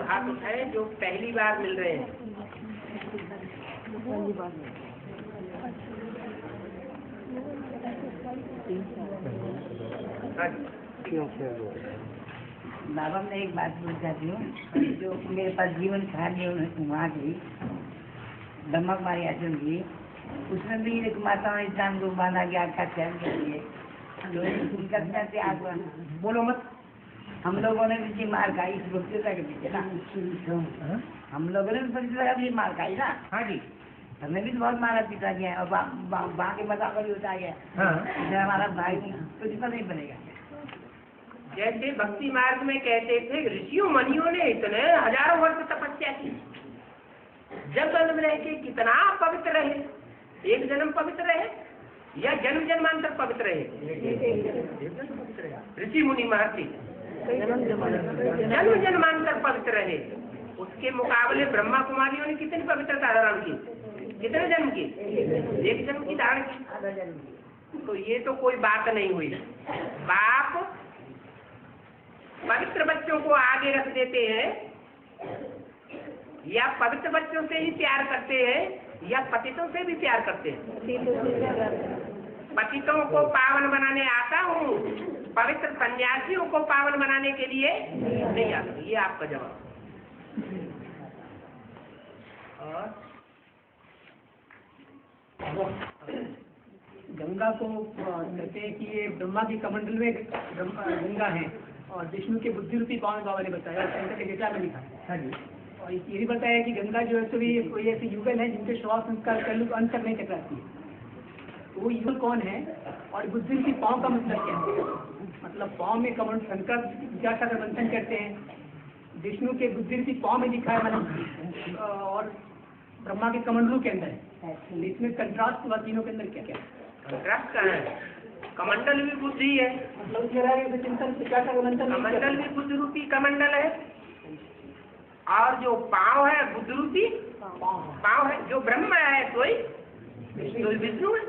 हाथ उठाए जो पहली बार मिल रहे हैं। बाबा मैं एक बात बोल चाहती हूँ, जो मेरे पास जीवन खाली वहाँ की दमक मारी आचरण की, उसमें भी एक माता ने इंसान को बांधा गया का चयन कर लिए। बोलो मत। हम लोगों ने भी मार खाई इस भक्तिता के पीछे ना, हम लोगों ने भी मार खाई ना। हाँ जी, हमने भी बहुत मारा पिता गया और बाकी बता कर होता गया। हमारा भाई प्रतिफल नहीं बनेगा। जैसे भक्ति मार्ग में कहते थे ऋषियों मुनियों ने इतने हजारों वर्ष तपस्या की, जब जन्म रह के कितना पवित्र रहे, एक जन्म पवित्र रहे या जन्म जन्मांतर पवित्र रहे? ऋषि मुनि महर्षि जन्म जन्मांतर पवित्र रहे। उसके मुकाबले ब्रह्मा कुमारियों ने कितनी पवित्रता धारण की? कितने जन्म की? एक जन्म की धारण की। तो ये तो कोई बात नहीं हुई। बाप पवित्र बच्चों को आगे रख देते हैं या पवित्र बच्चों से ही प्यार करते हैं या पतितों से भी प्यार करते हैं? पतितों को पावन बनाने आता हूँ, पवित्र सन्यासियों को पावन बनाने के लिए नहीं आता। ये आपका जवाब। और गंगा को कहते हैं कि ये ब्रह्मा की कमंडल में गंगा है और विष्णु के बुद्धि रूपी पावन बाबा ने बताया, शंकर के गीता में लिखा है। हाँ जी। और ये भी बताया कि गंगा जो है सभी कोई ऐसे युगल है जिनके स्वभाव संस्कार कलयुग अंत तक नहीं टकराती है। तो वो युगल कौन है और बुद्धि रूपी पाँव का मतलब क्या है? मतलब पाँव में कमंड शंकर जिज्ञासा का मंथन करते हैं, विष्णु के बुद्धि रूपी पाँव में लिखा है मतलब, और ब्रह्मा के कमंडलों के अंदर है। इसमें कंट्रास्ट हुआ तीनों के अंदर क्या क्या कंट्रास्ट का है? कमंडल भी बुद्धि है, कमंडल भी बुद्धि रूपी कमंडल है, और जो पाँव है बुद्धि रूपी पाँव है। जो ब्रह्मा है कोई विष्णु है,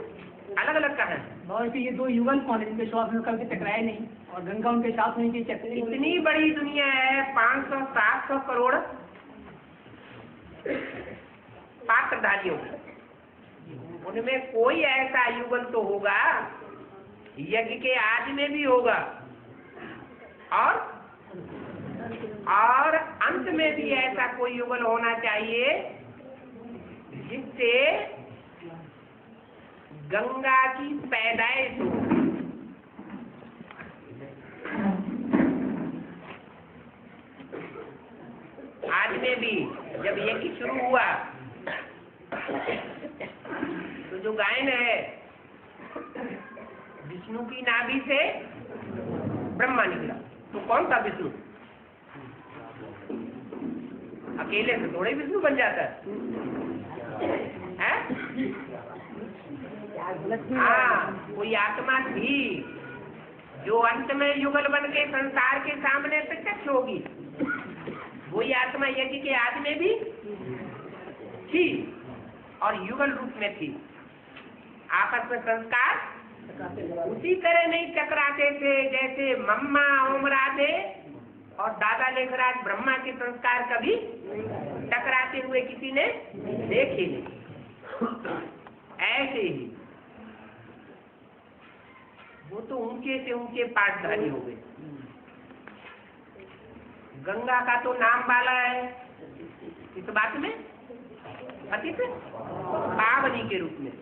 अलग अलग का है। और ये दो युगल कौन है जिनके श्वास में कभी टकराए नहीं और गंगा उनके साथ नहीं चलते? इतनी बड़ी दुनिया है, 500-700 करोड़ पात्रधारियों, उनमें कोई ऐसा युगल तो होगा, यज्ञ के आदि में भी होगा और अंत में भी ऐसा कोई युगल होना चाहिए जिससे गंगा की पैदाइश हो। आज में भी जब यज्ञ शुरू हुआ तो जो गायन है विष्णु की नाभि से ब्रह्मा निकला। तो कौन सा विष्णु? अकेले से थोड़े विष्णु बन जाता है? हाँ, कोई आत्मा थी जो अंत में युगल बन के संसार के सामने प्रत्यक्ष होगी। वही आत्मा यज्ञ के आदि में भी थी और युगल रूप में थी। आपस में संस्कार उसी तरह नहीं टकराते थे जैसे मम्मा ओम राधे और दादा लेखराज ब्रह्मा के संस्कार कभी टकराते हुए किसी ने देखे नहीं। ऐसे ही वो तो ऊंचे से ऊंचे पाठधारी हो गए। गंगा का तो नाम वाला है इस बात में पतित पावनी के रूप में,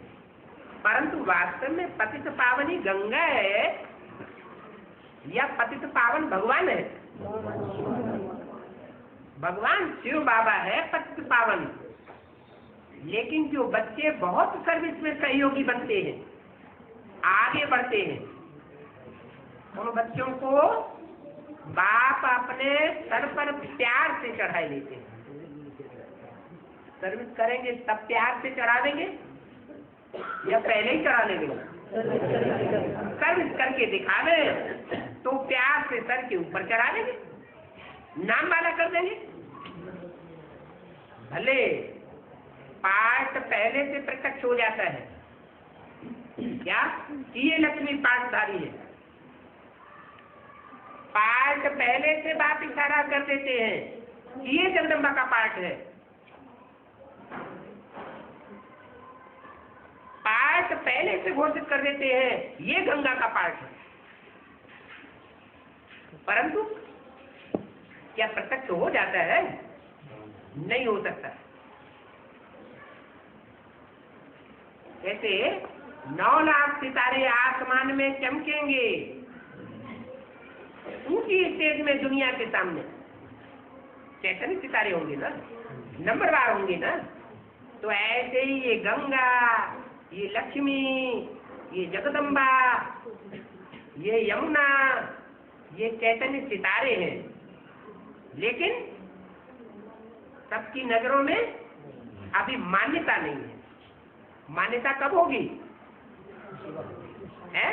परंतु वास्तव में पतित पावनी गंगा है या पतित पावन भगवान है? भगवान शिव बाबा है पतित पावन। लेकिन जो बच्चे बहुत सर्विस में सहयोगी बनते हैं, आगे बढ़ते हैं, उन बच्चों को बाप अपने सर पर प्यार से चढ़ाई लेते हैं। सर्विस करेंगे तब प्यार से चढ़ा देंगे या पहले ही चढ़ा लेंगे? सर्विस करके दिखा दें तो प्यार से सर के ऊपर चढ़ा देंगे, नाम वाला कर देंगे। भले पाठ पहले से प्रत्यक्ष हो जाता है क्या कि ये लक्ष्मी पाठधारी है, पाठ पहले से बात इशारा कर देते हैं कि ये जगदम्बा का पार्ट है। पार्ट पहले से घोषित कर देते हैं ये गंगा का पार्ट है, परंतु क्या प्रत्यक्ष हो जाता है? नहीं हो सकता। ऐसे 9 लाख सितारे आसमान में चमकेंगे ऊंची स्टेज में दुनिया के सामने। चैतन्य सितारे होंगे ना, नंबरवार होंगे ना। तो ऐसे ही ये गंगा, ये लक्ष्मी, ये जगदम्बा, ये यमुना, ये चैतन्य सितारे हैं, लेकिन सबकी नजरों में अभी मान्यता नहीं है। मान्यता कब होगी? है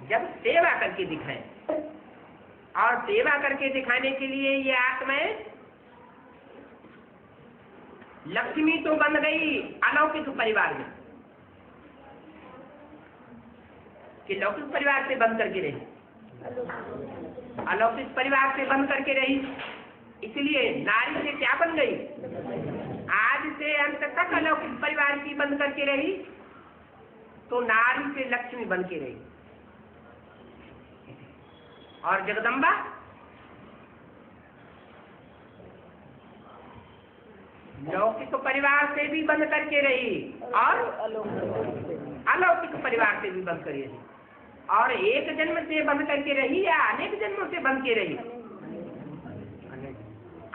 जब सेवा करके दिखाएं। और सेवा करके दिखाने के लिए ये आत्माएं, लक्ष्मी तो बन गई अलौकिक परिवार में, कि लौकिक परिवार से बंद करके रही, अलौकिक परिवार से बंद करके रही, इसलिए नारी से क्या बन गई? आज से अंत तक अलौकिक परिवार की बंद करके रही, तो नारी से लक्ष्मी बन के रही। और जगदम्बा लौकिक परिवार से भी बंद करके रही और अलौकिक परिवार से भी बंद करके रही। और एक जन्म से बंद करके रही या अनेक जन्मों से बंद के रही?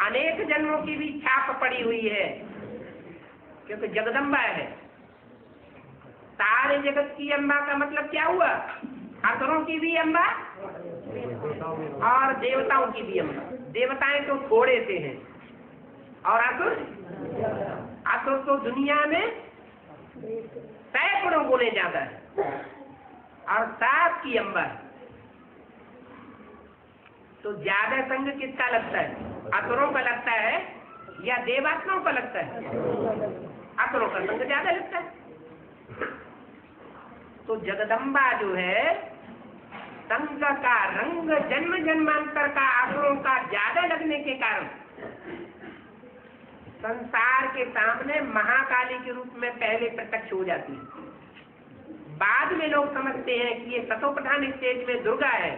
अनेक जन्मों की भी छाप पड़ी हुई है, क्योंकि जगदम्बा है। सारे जगत की अम्बा का मतलब क्या हुआ? असुरों की भी अम्बा और देवताओं की भी अम्बा। देवताएं तो थोड़े से हैं, और असुर तो दुनिया में सैकड़ों गुने ज्यादा है, और 7 की अम्बा है। तो ज्यादा संग किसका लगता है? असुरों का लगता है या देवात्माओं का लगता है? असुरों का संग ज्यादा लगता है। तो जगदम्बा जो है, संग का रंग जन्म जन्मांतर का असुरों का ज्यादा लगने के कारण संसार के सामने महाकाली के रूप में पहले प्रत्यक्ष हो जाती है। बाद में लोग समझते हैं कि ये सतोप्रधान स्टेज में दुर्गा है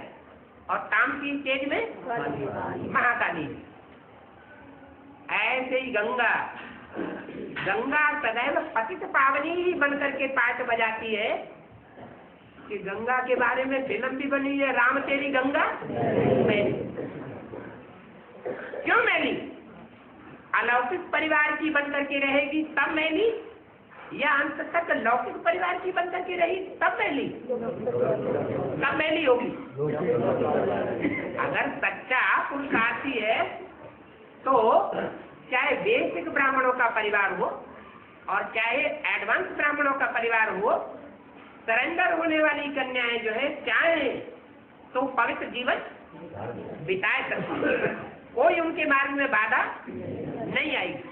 और तामसी स्टेज में महाकाली है। ऐसे ही गंगा सदैव पतित पावनी ही बन करके पाठ बजाती है, कि गंगा के बारे में फिल्म भी बनी है, राम तेरी गंगा मैली। क्यों मैली? अलौकिक परिवार की बन करके रहेगी तब मैली, या अंत तक लौकिक परिवार की बन करके रही तब मैली? तब मैली होगी। अगर सच्चा पुरुषार्थी है तो चाहे बेसिक ब्राह्मणों का परिवार हो और चाहे एडवांस ब्राह्मणों का परिवार हो, सरेंडर होने वाली कन्याएं जो है चाहे तो पवित्र जीवन बिताए सकती है। कोई उनके मार्ग में बाधा नहीं आएगी।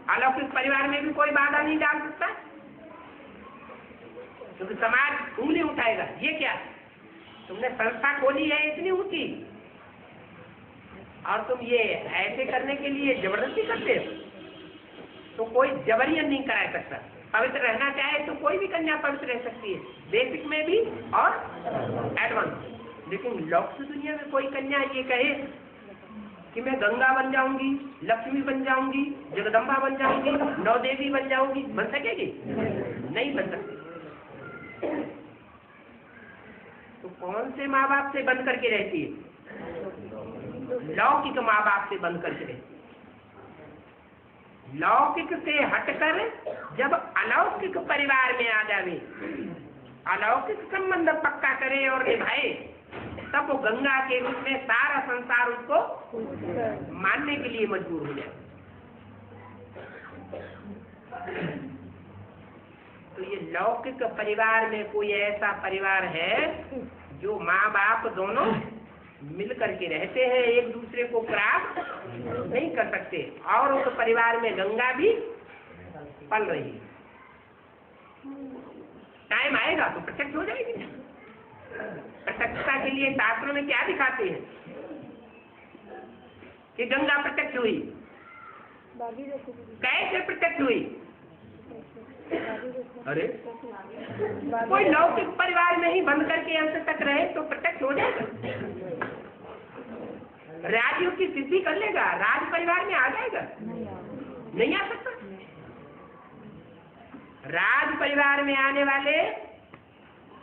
अलौकिक परिवार में भी कोई बाधा नहीं डाल सकता, क्योंकि समाज उंगली उठाएगा, ये क्या तुमने संस्था खोली है इतनी ऊंची और तुम ये ऐसे करने के लिए जबरदस्ती करते हो, तो कोई जबरियन नहीं करा सकता। पवित्र रहना चाहे तो कोई भी कन्या पवित्र रह सकती है, बेसिक में भी और एडवांस। लेकिन लौकिक दुनिया में कोई कन्या ये कहे कि मैं गंगा बन जाऊंगी, लक्ष्मी बन जाऊंगी, जगदम्बा बन जाऊंगी, नवदेवी बन जाऊंगी, बन सकेगी? नहीं बन सकती। तो कौन से माँ बाप से बन करके रहती है? लौकिक माँ बाप से बन करके रहती है। लौकिक से हटकर जब अलौकिक परिवार में आ जावे, अलौकिक संबंध पक्का करे और निभाए, तब वो गंगा के रूप में सारा संसार उसको मानने के लिए मजबूर हो जाए। तो ये लौकिक परिवार में कोई ऐसा परिवार है जो माँ बाप दोनों मिल करके रहते हैं, एक दूसरे को क्रॉस नहीं कर सकते, और उस परिवार में गंगा भी पल रही है। टाइम आएगा तो प्रत्यक्ष हो जाएगी। प्रत्यक्षता के लिए शास्त्रों में क्या दिखाते हैं? कि गंगा प्रत्यक्ष हुई? कैसे प्रत्यक्ष हुई? अरे कोई लौकिक परिवार में ही बंद करके अंत तक रहे तो प्रत्यक्ष हो जाएगा। राज्यों की सिद्धि कर लेगा, राज परिवार में आ जाएगा? नहीं आ सकता। राज परिवार में आने वाले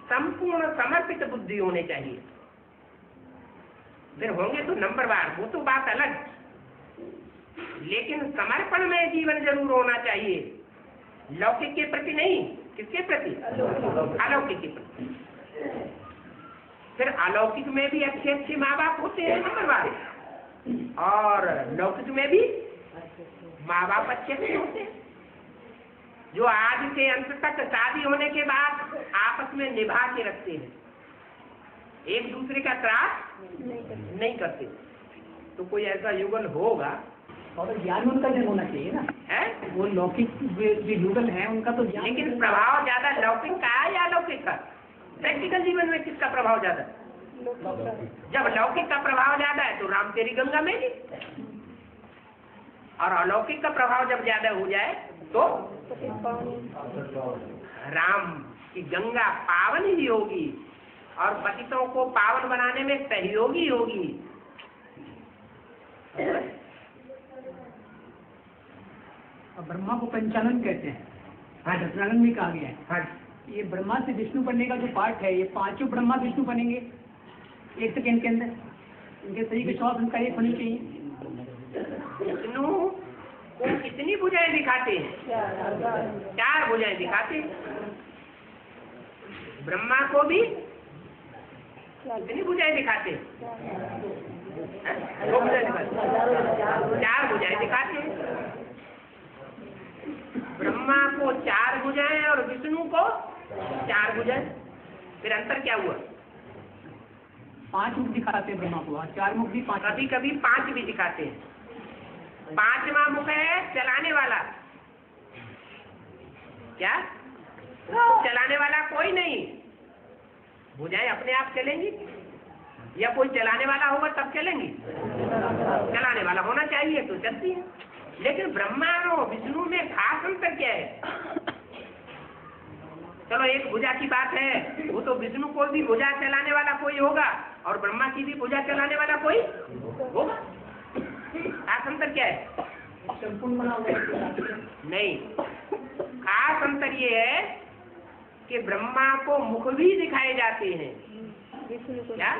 संपूर्ण समर्पित बुद्धि होने चाहिए, फिर होंगे तो नंबरवार, वो तो बात अलग, लेकिन समर्पण में जीवन जरूर होना चाहिए। लौकिक के प्रति नहीं, किसके प्रति? अलौकिक के प्रति। फिर अलौकिक में भी अच्छे अच्छे माँ बाप होते हैं नंबरवार, और लौकिक में भी माँ बाप अच्छे अच्छे होते हैं, जो आज से अंत तक शादी होने के बाद आपस में निभा के रखते हैं, एक दूसरे का त्रास नहीं करते। तो कोई ऐसा युगल होगा और ज्ञान उनका जन्म होना चाहिए ना, है? वो लौकिक जो युगल है उनका तो ज्ञान। लेकिन प्रभाव ज्यादा लौकिक का है या अलौकिक का? प्रैक्टिकल जीवन में किसका प्रभाव ज्यादा? जब लौकिक का प्रभाव ज्यादा है तो राम तेरी गंगा मेरी, और अलौकिक का प्रभाव जब ज्यादा हो जाए तो राम की गंगा पावन ही होगी और पतितों को पावन बनाने में सहयोगी होगी। और ब्रह्मा को पंचानन कहते हैं। हाँ, दशनानन भी कहा गया है। हाँ, ये ब्रह्मा से विष्णु बनने का जो पार्ट है, ये पांचों ब्रह्मा विष्णु बनेंगे 1 सेकेंड के अंदर। इनके शरीर के श्वास उनका एक होनी चाहिए। विष्णु को कितनी भुजाएं दिखाते हैं? 4 भुजाएं दिखाते हैं। ब्रह्मा को भी कितनी भुजाएं दिखाते हैं? 2 भुजाएं दिखाते हैं, 4 भुजाएं दिखाते हैं। ब्रह्मा को 4 भुजाएं और विष्णु को 4 भुजाएं, फिर अंतर क्या हुआ? 5 मुख दिखाते हैं ब्रह्मा को, 4 मुख भी 5। कभी कभी 5 भी दिखाते हैं। 5वां मुख है चलाने वाला। क्या? चलाने वाला कोई नहीं, भुजाएं अपने आप चलेंगी या कोई चलाने वाला होगा तब चलेंगी? चलाने वाला होना चाहिए तो चलती है। लेकिन ब्रह्मा और विष्णु में खास अंतर क्या है? चलो एक भुजा की बात है, वो तो विष्णु को भी भुजा चलाने वाला कोई होगा और ब्रह्मा की भी भुजा चलाने वाला कोई होगा। खास अंतर क्या है? संपूर्ण बना हुआ नहीं, खास अंतर ये है कि ब्रह्मा को मुख भी दिखाए जाते हैं। क्या?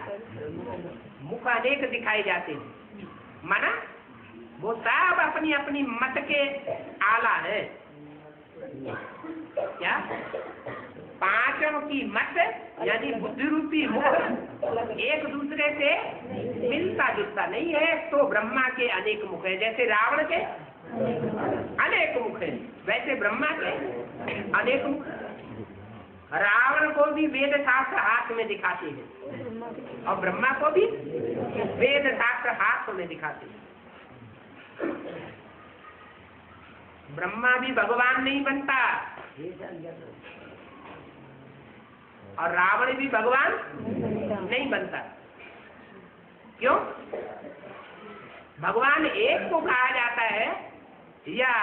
मुख अनेक दिखाए जाते हैं, माना वो सब अपनी अपनी मत के आला है। क्या? 5 की मत यानी बुद्धि रूपी मुख एक दूसरे से मिलता जुलता नहीं है, तो ब्रह्मा के अनेक मुख है। जैसे रावण के अनेक मुख है, वैसे ब्रह्मा के अनेक मुख। रावण को भी वेद शास्त्र हाथ में दिखाते हैं और ब्रह्मा को भी वेद शास्त्र हाथ में दिखाते हैं। ब्रह्मा भी भगवान नहीं बनता और रावण भी भगवान नहीं बनता। क्यों? भगवान एक को कहा जाता है या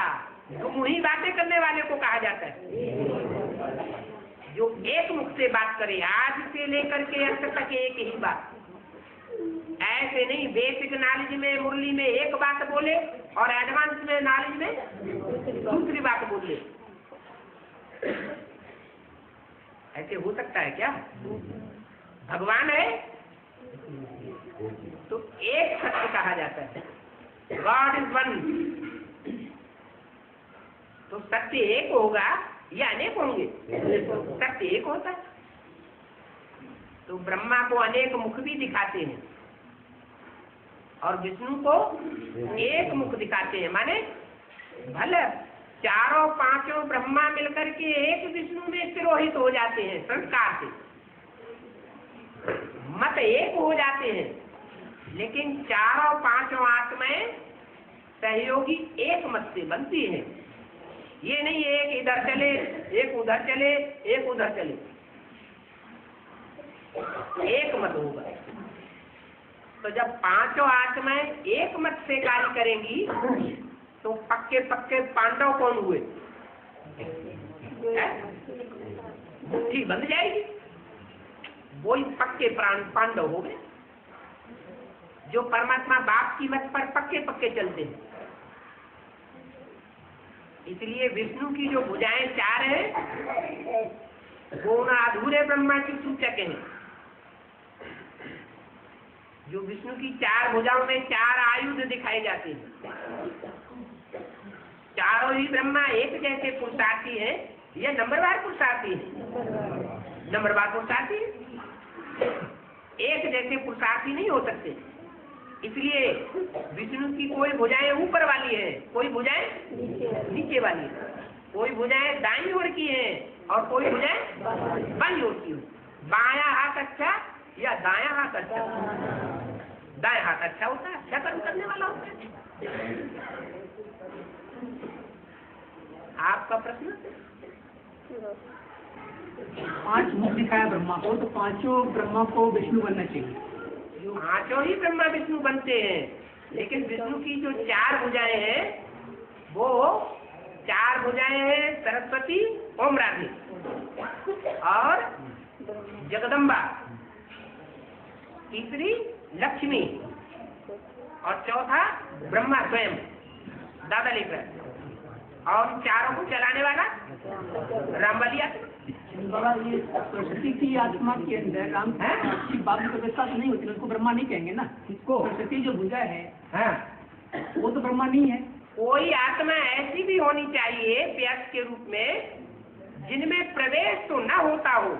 मुही बातें करने वाले को कहा जाता है? जो एक मुख से बात करे, आज से लेकर के अंत तक एक ही बात। ऐसे नहीं बेसिक नॉलेज में मुरली में एक बात बोले और एडवांस में नॉलेज में दूसरी बात बोले। ऐसे हो सकता है क्या? भगवान है तो एक सत्य कहा जाता है, गॉड इज वन। तो सत्य एक होगा या अनेक होंगे? सत्य एक होता है। तो ब्रह्मा को अनेक मुख भी दिखाते हैं और विष्णु को एक मुख दिखाते हैं। माने भले 4-5 ब्रह्मा मिलकर के एक विष्णु में तिरोहित हो जाते हैं संस्कार से, मत एक हो जाते हैं, लेकिन 4-5 आत्माएं सहयोगी एक मत से बनती हैं। ये नहीं एक इधर चले, एक उधर चले, एक उधर चले, एक मत होगा। तो जब पांचों आत्माएं एक मत से कार्य करेंगी तो पक्के पक्के पांडव कौन हुए? मुट्ठी बंध जाएगी, वही पक्के पांडव हो गए जो परमात्मा बाप की मत पर पक्के पक्के चलते हैं। इसलिए विष्णु की जो भुजाएं चार हैं वो उन अधूरे ब्रह्मा की सूचक हैं। जो विष्णु की चार भुजाओं में चार आयुध दिखाए जाते हैं। चारों ही ब्रह्मा एक जैसे पुरुषार्थी हैं या नंबरवार पुरुषार्थी है? नंबरवार पुरुषार्थी है, एक जैसे पुरुषार्थी नहीं हो सकते। इसलिए विष्णु की कोई भुजाएं ऊपर वाली है, कोई भुजाएं नीचे वाली है, कोई भुजाएं दाईं ओर की है और कोई भुजाएं बाईं ओर की है। बायां हाथ अच्छा या दायां हाथ अच्छा? दायां हाथ अच्छा होता है, अच्छा कर्म करने वाला होता है। आपका प्रश्न? 5 मुख दिखाया ब्रह्मा को, तो पांचों ब्रह्मा को विष्णु बनना चाहिए। पांचों ही ब्रह्मा विष्णु बनते हैं, लेकिन विष्णु की जो चार भुजाएं हैं वो चार भुजाएं हैं सरस्वती, ओम राधे और जगदम्बा, तीसरी लक्ष्मी और चौथा ब्रह्मा स्वयं दादा लेकर, और चारों को चलाने वाला रामबलिया। बाबा ये सरस्वती की आत्मा के अंदर राम की बाप की व्यवस्था तो नहीं होती, उनको ब्रह्मा नहीं कहेंगे ना। किसको? सरस्वती जो भुजा है वो तो ब्रह्मा नहीं है। कोई आत्मा ऐसी भी होनी चाहिए व्यास के रूप में जिनमें प्रवेश तो न होता हो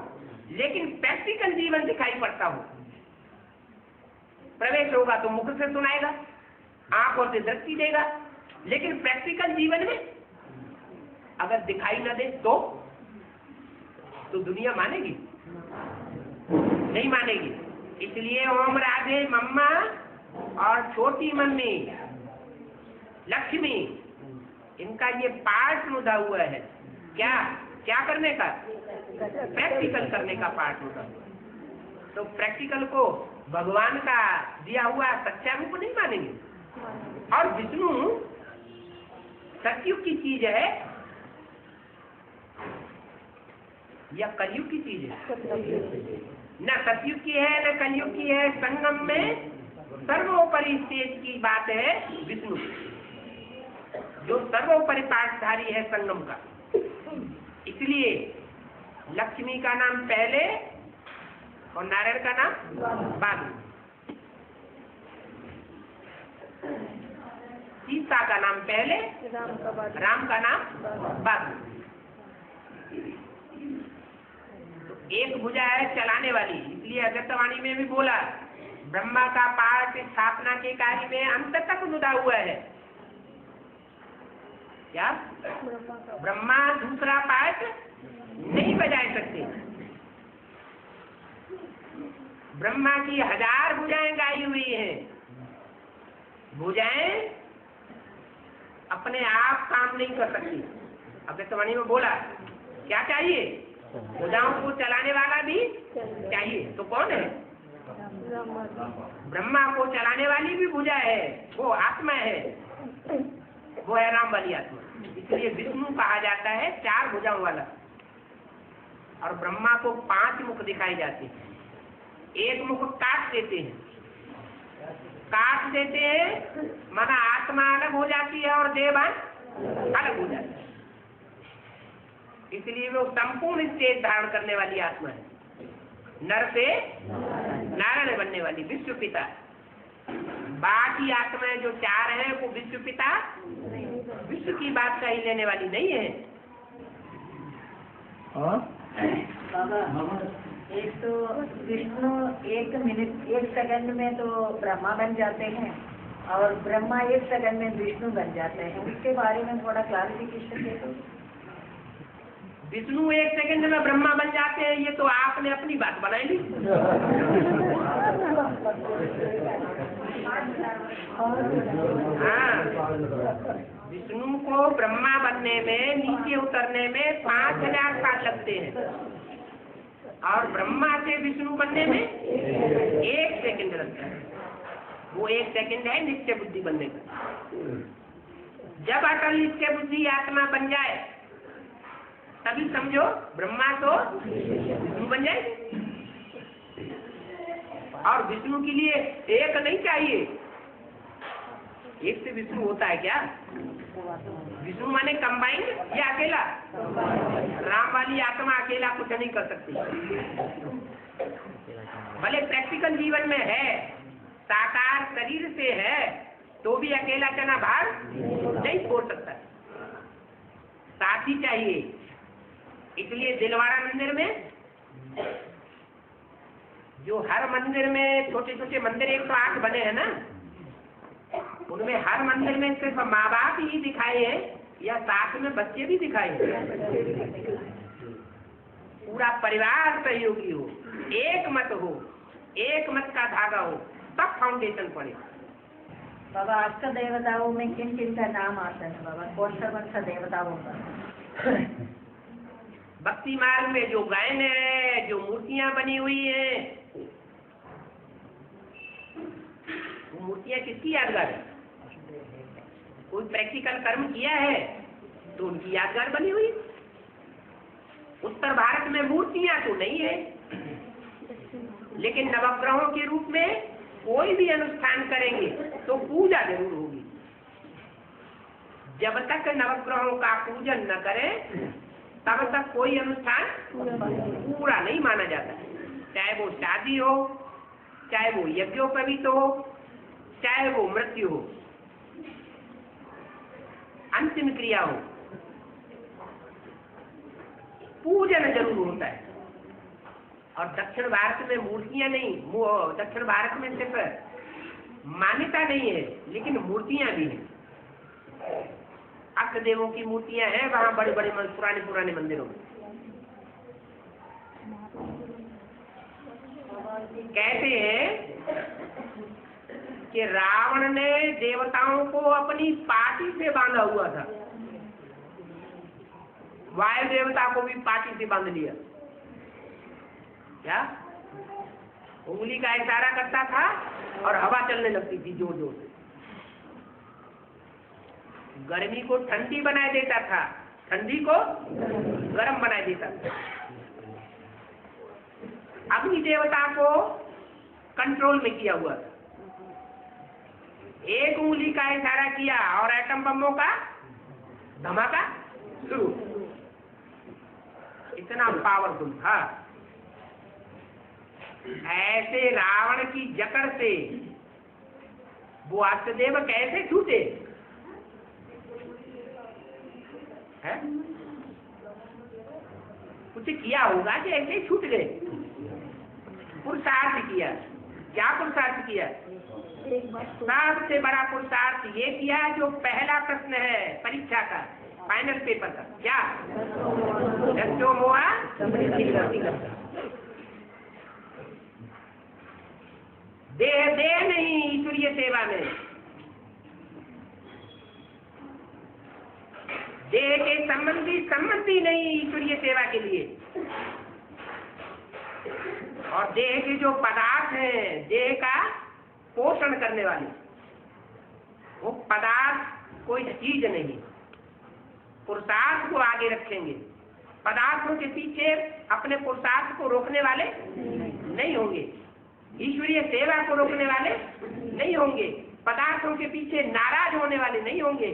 लेकिन प्रैक्टिकल जीवन दिखाई पड़ता हो। प्रवेश होगा तो मुख से सुनाएगा, आंखों से दृष्टि देगा, लेकिन प्रैक्टिकल जीवन में अगर दिखाई न दे तो दुनिया मानेगी? नहीं मानेगी। इसलिए ओम राधे मम्मा और छोटी मम्मी लक्ष्मी, इनका ये पार्ट मुदा हुआ है। क्या क्या करने का? प्रैक्टिकल करने का पार्ट मुदा हुआ। तो प्रैक्टिकल को भगवान का दिया हुआ सच्चा रूप नहीं मानेंगे। और विष्णु सतयुग की चीज है या कलयुग की चीज है? न सतयुग की है न कलयुग की है। संगम में सर्वोपरि स्टेज की बात है विष्णु, जो सर्वोपरि पाठधारी है संगम का। इसलिए लक्ष्मी का नाम पहले और नारायण का नाम बाद में। सीता का नाम पहले, राम का नाम बाद में। एक भुजा है चलाने वाली, इसलिए अगस्त्यवाणी में भी बोला ब्रह्मा का पाठ स्थापना के कार्य में अंत तक जुड़ा हुआ है। क्या ब्रह्मा दूसरा पाठ नहीं बजा सकते? ब्रह्मा की 1000 भुजाएं गाई हुई हैं। भुजाएं अपने आप काम नहीं कर सकती। अगस्त्यवाणी में बोला क्या चाहिए? भुजाओं को चलाने वाला भी चाहिए। तो कौन है? ब्रह्मा को चलाने वाली भी भुजा है, वो आत्मा है, वो है राम वाली आत्मा। इसलिए विष्णु कहा जाता है 4 भुजाओं वाला। और ब्रह्मा को 5 मुख दिखाए जाते हैं। एक मुख काट देते हैं, माना आत्मा अलग हो जाती है और देह अलग हो जाती है। इसलिए वो संपूर्ण स्टेज धारण करने वाली आत्मा है, नर से नारायण बनने वाली विश्व पिता। बाकी आत्माएं जो 4 हैं वो विश्व पिता, विश्व की बात का ही लेने वाली नहीं है। बाबा एक तो विष्णु 1 मिनट 1 सेकंड में तो ब्रह्मा बन जाते हैं और ब्रह्मा 1 सेकंड में विष्णु बन जाते हैं। उसके बारे में थोड़ा क्लारिफिकेशन दे दो। विष्णु 1 सेकंड में ब्रह्मा बन जाते हैं, ये तो आपने अपनी बात बनाई ली। हाँ, विष्णु को ब्रह्मा बनने में, नीचे उतरने में 5000 साल लगते हैं और ब्रह्मा से विष्णु बनने में 1 सेकंड लगता है। वो 1 सेकंड है निश्चय बुद्धि बनने का। जब अटल निश्चय बुद्धि आत्मा बन जाए तभी समझो ब्रह्मा तो विष्णु बन जाए। और विष्णु के लिए एक नहीं चाहिए, एक से विष्णु होता है क्या? विष्णु माने कंबाइंड या अकेला? राम वाली आत्मा अकेला कुछ नहीं कर सकती। भले प्रैक्टिकल जीवन में है, साकार शरीर से है, तो भी अकेला चना भार नहीं छोड़ सकता, साथी चाहिए। इसलिए दिलवाड़ा मंदिर में, जो हर मंदिर में छोटे छोटे मंदिर 108 बने हैं ना, उनमें हर मंदिर में सिर्फ माँ बाप ही दिखाए हैं या साथ में बच्चे भी दिखाए हैं? पूरा परिवार सहयोगी हो, एक मत हो, एक मत का धागा हो, तब फाउंडेशन पड़े। बाबा अष्ट देवताओं में किन किन का नाम आता है बाबा? कौन सा देवताओं का? भक्ति मार्ग में जो गायन है, जो मूर्तियां बनी हुई हैं, वो मूर्तियां किसकी यादगार है? कोई प्रैक्टिकल कर्म किया है तो उनकी यादगार बनी हुई। उत्तर भारत में मूर्तियां तो नहीं है, लेकिन नवग्रहों के रूप में कोई भी अनुष्ठान करेंगे तो पूजा जरूर होगी। जब तक नवग्रहों का पूजन न करें तब तक कोई अनुष्ठान पूरा नहीं माना जाता, चाहे वो शादी हो, चाहे वो यज्ञोपवीत हो, चाहे वो मृत्यु हो, अंतिम क्रिया हो, पूजन जरूर होता है। और दक्षिण भारत में मूर्तियां नहीं, दक्षिण भारत में सिर्फ मान्यता नहीं है लेकिन मूर्तियां भी हैं। अष्ट देवों की मूर्तियां हैं वहां, बड़े बड़े पुराने मंदिरों में। कहते हैं कि रावण ने देवताओं को अपनी पाटी से बांधा हुआ था, वायु देवता को भी पाटी से बांध लिया। क्या? उंगली का इशारा करता था और हवा चलने लगती थी जोर जोर से। गर्मी को ठंडी बना देता था, ठंडी को गर्म बना देता था। अग्नि देवता को कंट्रोल में किया हुआ था। एक उंगली का इशारा किया और एटम बमों का धमाका शुरू। इतना पावरफुल था। ऐसे रावण की जकड़ से वो अष्टदेव कैसे छूटे? है? कुछ किया होगा कि ऐसे ही छूट गए? पुरुषार्थ किया। क्या पुरुषार्थ किया? सबसे बड़ा पुरुषार्थ ये किया जो पहला प्रश्न है परीक्षा का, फाइनल पेपर का। क्या? जो हुआ देह नहीं ईश्वरीय सेवा में, देह के संबंधी नहीं ईश्वरीय सेवा के लिए। और देह के जो पदार्थ हैं, देह का पोषण करने वाले, वो पदार्थ कोई चीज नहीं, पुरुषार्थ को आगे रखेंगे। पदार्थों के पीछे अपने पुरुषार्थ को रोकने वाले नहीं होंगे, ईश्वरीय सेवा को रोकने वाले नहीं होंगे, पदार्थों के पीछे नाराज होने वाले नहीं होंगे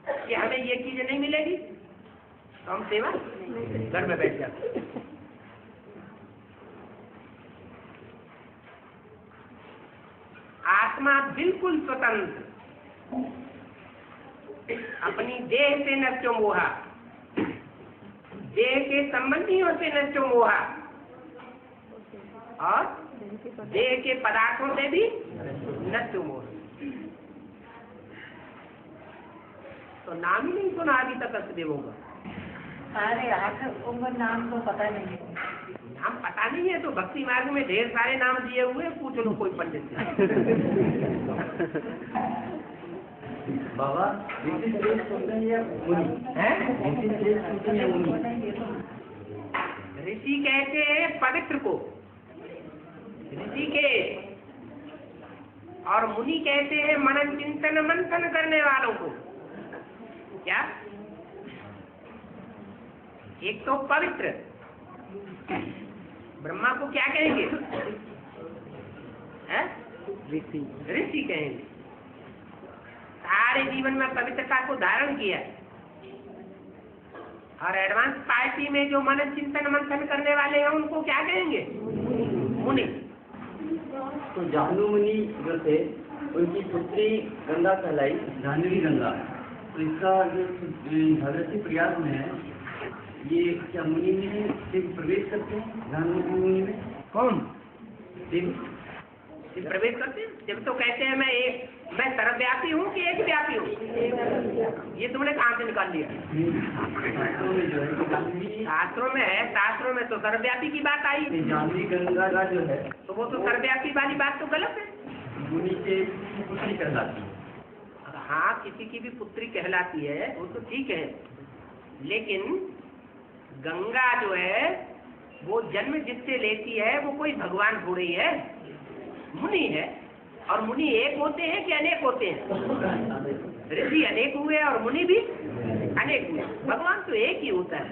कि हमें ये चीजें नहीं मिलेगी तो हम सेवा घर में बैठ जाते। आत्मा बिल्कुल स्वतंत्र, अपनी देह से न मोहा, देह के संबंधियों से न मोहा, और देह के पदार्थों से भी न मोहा। तो नाम ही नहीं सुना अभी तक अष्टदेवों का। अरे उनका नाम तो पता नहीं है। नाम पता नहीं है तो भक्ति मार्ग में ढेर सारे नाम दिए हुए, पूछ लो कोई पंडित से। बाबा ऋषि कहते हैं पवित्र को, ऋषि के, और मुनि कहते हैं मनन चिंतन मंथन करने वालों को। क्या? एक तो पवित्र, ब्रह्मा को क्या कहेंगे? ऋषि कहेंगे। सारे जीवन में पवित्रता को धारण किया। और एडवांस पार्टी में जो मनन चिंतन मंथन करने वाले हैं उनको क्या कहेंगे? मुनि। तो जाह्नू मुनि जो थे उनकी पुत्री गंगा कहलाई, जाह्नवी गंगा। तो इसका जो भगवती प्रयास में है, ये क्या मुनि में शिव प्रवेश करते हैं? जाह्नू मुनि में कौन शिव प्रवेश करते हैं? जब तो कहते हैं मैं सर्वव्यापी हूँ कि एक व्यापी हूँ। ये तुमने कहाँ से निकाल लिया? शास्त्रों में है। शास्त्रों में तो सर्वव्यापी की बात आई। जाह्नवी गंगा का जो है तो वो तो सर्वव्यापी वाली बात तो गलत है। मुनि के पुत्री कहलाती है। हाँ, किसी की भी पुत्री कहलाती है वो तो ठीक है, लेकिन गंगा जो है वो जन्म जिससे लेती है वो कोई भगवान थोड़ी है, मुनि है। और मुनि एक होते हैं कि अनेक होते हैं? ऋषि अनेक हुए और मुनि भी अनेक हुए। भगवान तो एक ही होता है,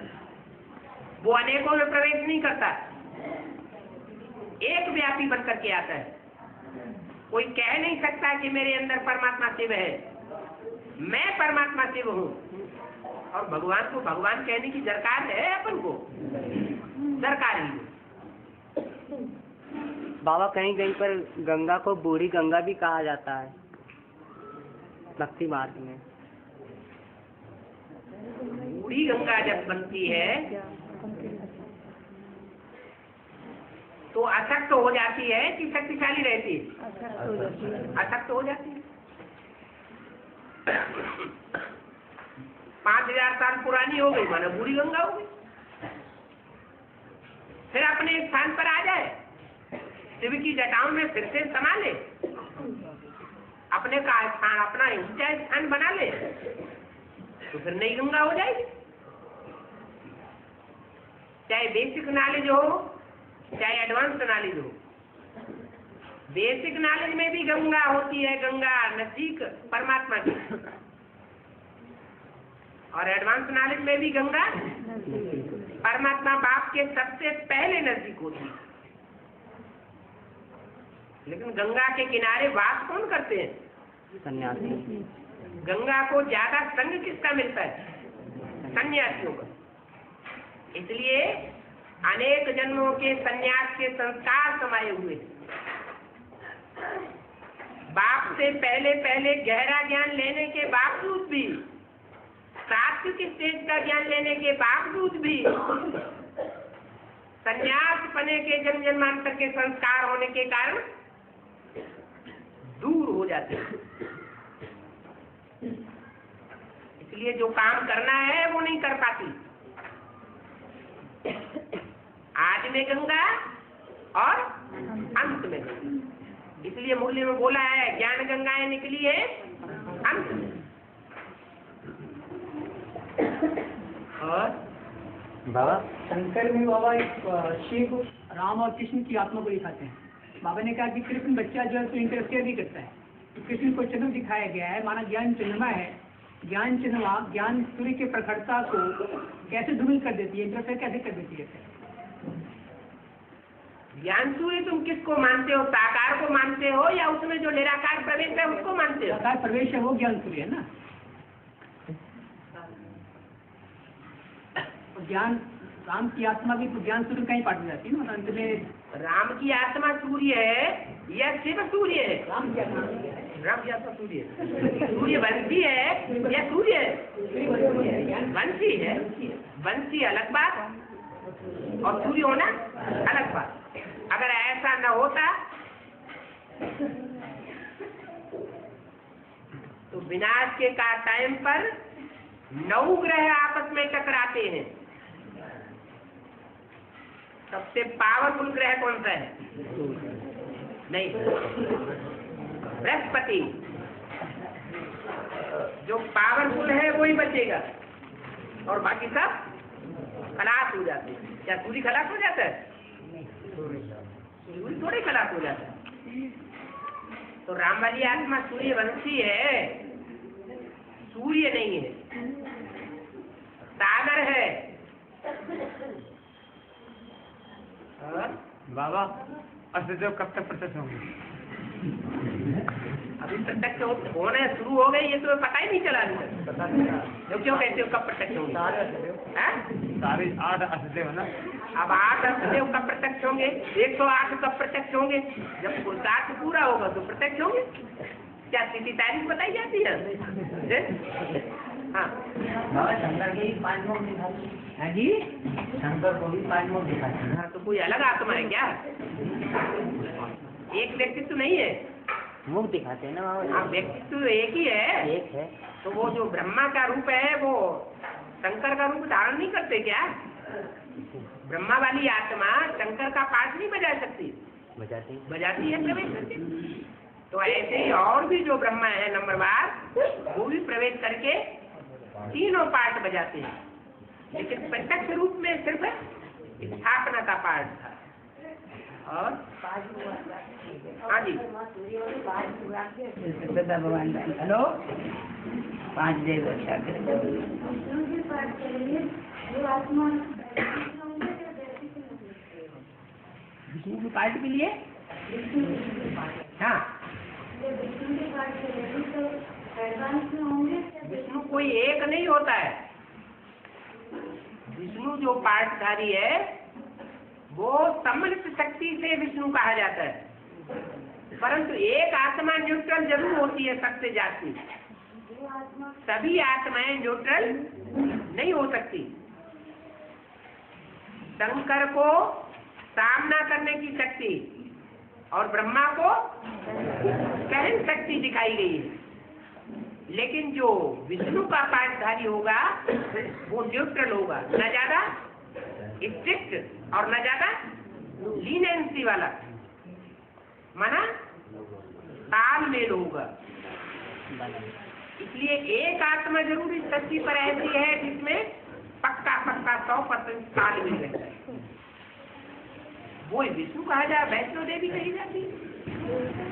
वो अनेकों में प्रवेश नहीं करता, एक व्यापी बनकर के आता है। कोई कह नहीं सकता कि मेरे अंदर परमात्मा शिव है, मैं परमात्मा शिव हूँ। और भगवान को भगवान कहने की दरकार है अपन को? दरकार ही। बाबा कहीं कहीं पर गंगा को बूढ़ी गंगा भी कहा जाता है भक्ति मार्ग में। बूढ़ी गंगा जब बनती है तो अशक्त हो जाती है कि शक्तिशाली रहती है? अशक्त हो जाती है। 5000 साल पुरानी हो गई, मानो बूढ़ी गंगा हो गई। फिर अपने स्थान पर आ जाए, शिव की जटाओं में फिर से समा ले, अपने का स्थान, अपना ऊंचा स्थान बना ले, तो फिर नई गंगा हो जाएगी। चाहे बेसिक नॉलेज हो चाहे एडवांस नॉलेज हो। बेसिक नॉलेज में भी गंगा होती है, गंगा नजदीक परमात्मा की। और एडवांस नॉलेज में भी गंगा परमात्मा बाप के सबसे पहले नजदीक होती है। लेकिन गंगा के किनारे वास कौन करते हैं? सन्यासी। गंगा को ज्यादा संग किसका मिलता है? सन्यासियों का। इसलिए अनेक जन्मों के सन्यास के संस्कार समाये हुए। बाप से पहले पहले गहरा ज्ञान लेने के बावजूद भी, सात्विक स्टेज का ज्ञान लेने के बावजूद भी, सन्यास पने के जन्म जन्मांतर के संस्कार होने के कारण दूर हो जाते हैं। इसलिए जो काम करना है वो नहीं कर पाती। आज में गंगा और अंत में गंगा। इसलिए मुरली में बोला है ज्ञान गंगाएं निकली है अंत में। और बाबा शंकर में बाबा शिव, राम और कृष्ण की आत्मा को दिखाते हैं। बाबा ने कहा कि कृष्ण बच्चा जो है तो इंटरफेयर भी करता है। कृष्ण को चिन्ह दिखाया गया है, माना ज्ञान चिन्हमा है। ज्ञान चिन्हमा ज्ञान सूर्य की प्रखरता को कैसे धूमिल कर देती है, इंटरफेयर कैसे कर देती है? ज्ञान सूर्य तुम किसको मानते हो? साकार को मानते हो या उसमें जो निराकार प्रवेश है उसको मानते हो? साकार प्रवेश है वो ज्ञान सूर्य है ना। ज्ञान राम की आत्मा भी तो ज्ञान सूर्य कहीं पाट जाती है ना अंत में। राम की आत्मा सूर्य है या शिव सूर्य है? राम की आत्मा है। राम की आत्मा सूर्य है। सूर्य वंशी है या सूर्य है? वंशी है। वंशी अलग बात और सूर्य होना अलग बात। अगर ऐसा न होता तो विनाश के का टाइम पर 9 ग्रह आपस में टकराते हैं। सबसे पावरफुल ग्रह कौन सा है? नहीं, बृहस्पति। जो पावरफुल है वही बचेगा और बाकी सब खलास हो जाते हैं। क्या सूर्य खलास हो जाता है? सूर्य थोड़े खलास हो जाता है। तो राम वाली आत्मा सूर्यवंशी है, सूर्य नहीं है, सागर है। बाबा असदेव कब तक प्रत्यक्ष होंगे? अभी प्रत्यक्ष होने शुरू हो गए, ये तो पता ही नहीं चला तो क्यों कहते हो कब प्रत्यक्ष होंगे? सारे 8 असदेव ना, अब 8 असदेव कब प्रत्यक्ष होंगे? 108 कब प्रत्यक्ष होंगे? जब पुरुषार्थ पूरा होगा तो प्रत्यक्ष होंगे। क्या तिथि तारीख बताई जाती है? हाँ बाबा शंकर के भी 5 मुख दिखाते हैं जी, शंकर को भी 5 मुख दिखाते हैं। हाँ, तो कोई अलग आत्मा है क्या? एक व्यक्तित्व नहीं है, मुख दिखाते हैं ना बाबा। हाँ, व्यक्तित्व एक ही है। एक है। तो वो जो ब्रह्मा का रूप है वो शंकर का रूप धारण नहीं करते क्या? ब्रह्मा वाली आत्मा शंकर का पाठ नहीं बजा सकती, बजाती है प्रवेश करके। तो ऐसे ही और भी जो ब्रह्मा है नंबरवार, वो भी प्रवेश करके तीनों पाठ बजाते हैं, लेकिन प्रत्यक्ष रूप में सिर्फ स्थापना का पाठ था। और हाँ जी, सदा भगवान हेलो 5 देव रक्षा करें। विष्णु के पाठ के लिए हाँ, विष्णु कोई एक नहीं होता है। विष्णु जो पाठधारी है वो सम्मिलित शक्ति से विष्णु कहा जाता है, परंतु एक आत्मा न्यूट्रल जरूर होती है सबसे जाती। सभी आत्माएं न्यूट्रल नहीं हो सकती। शंकर को सामना करने की शक्ति और ब्रह्मा को सहन शक्ति दिखाई गई है, लेकिन जो विष्णु का पाठधारी होगा वो न्यूट्रल होगा, न ज्यादा स्ट्रिक्ट और न ज्यादा लीनेंसी वाला, माना तालमेल होगा। इसलिए एक आत्मा जरूर इस धरती पर ऐसी है जिसमें पक्का 100% तालमेल रहता है, वो विष्णु कहा जाए, वैष्णो देवी कही जाती है।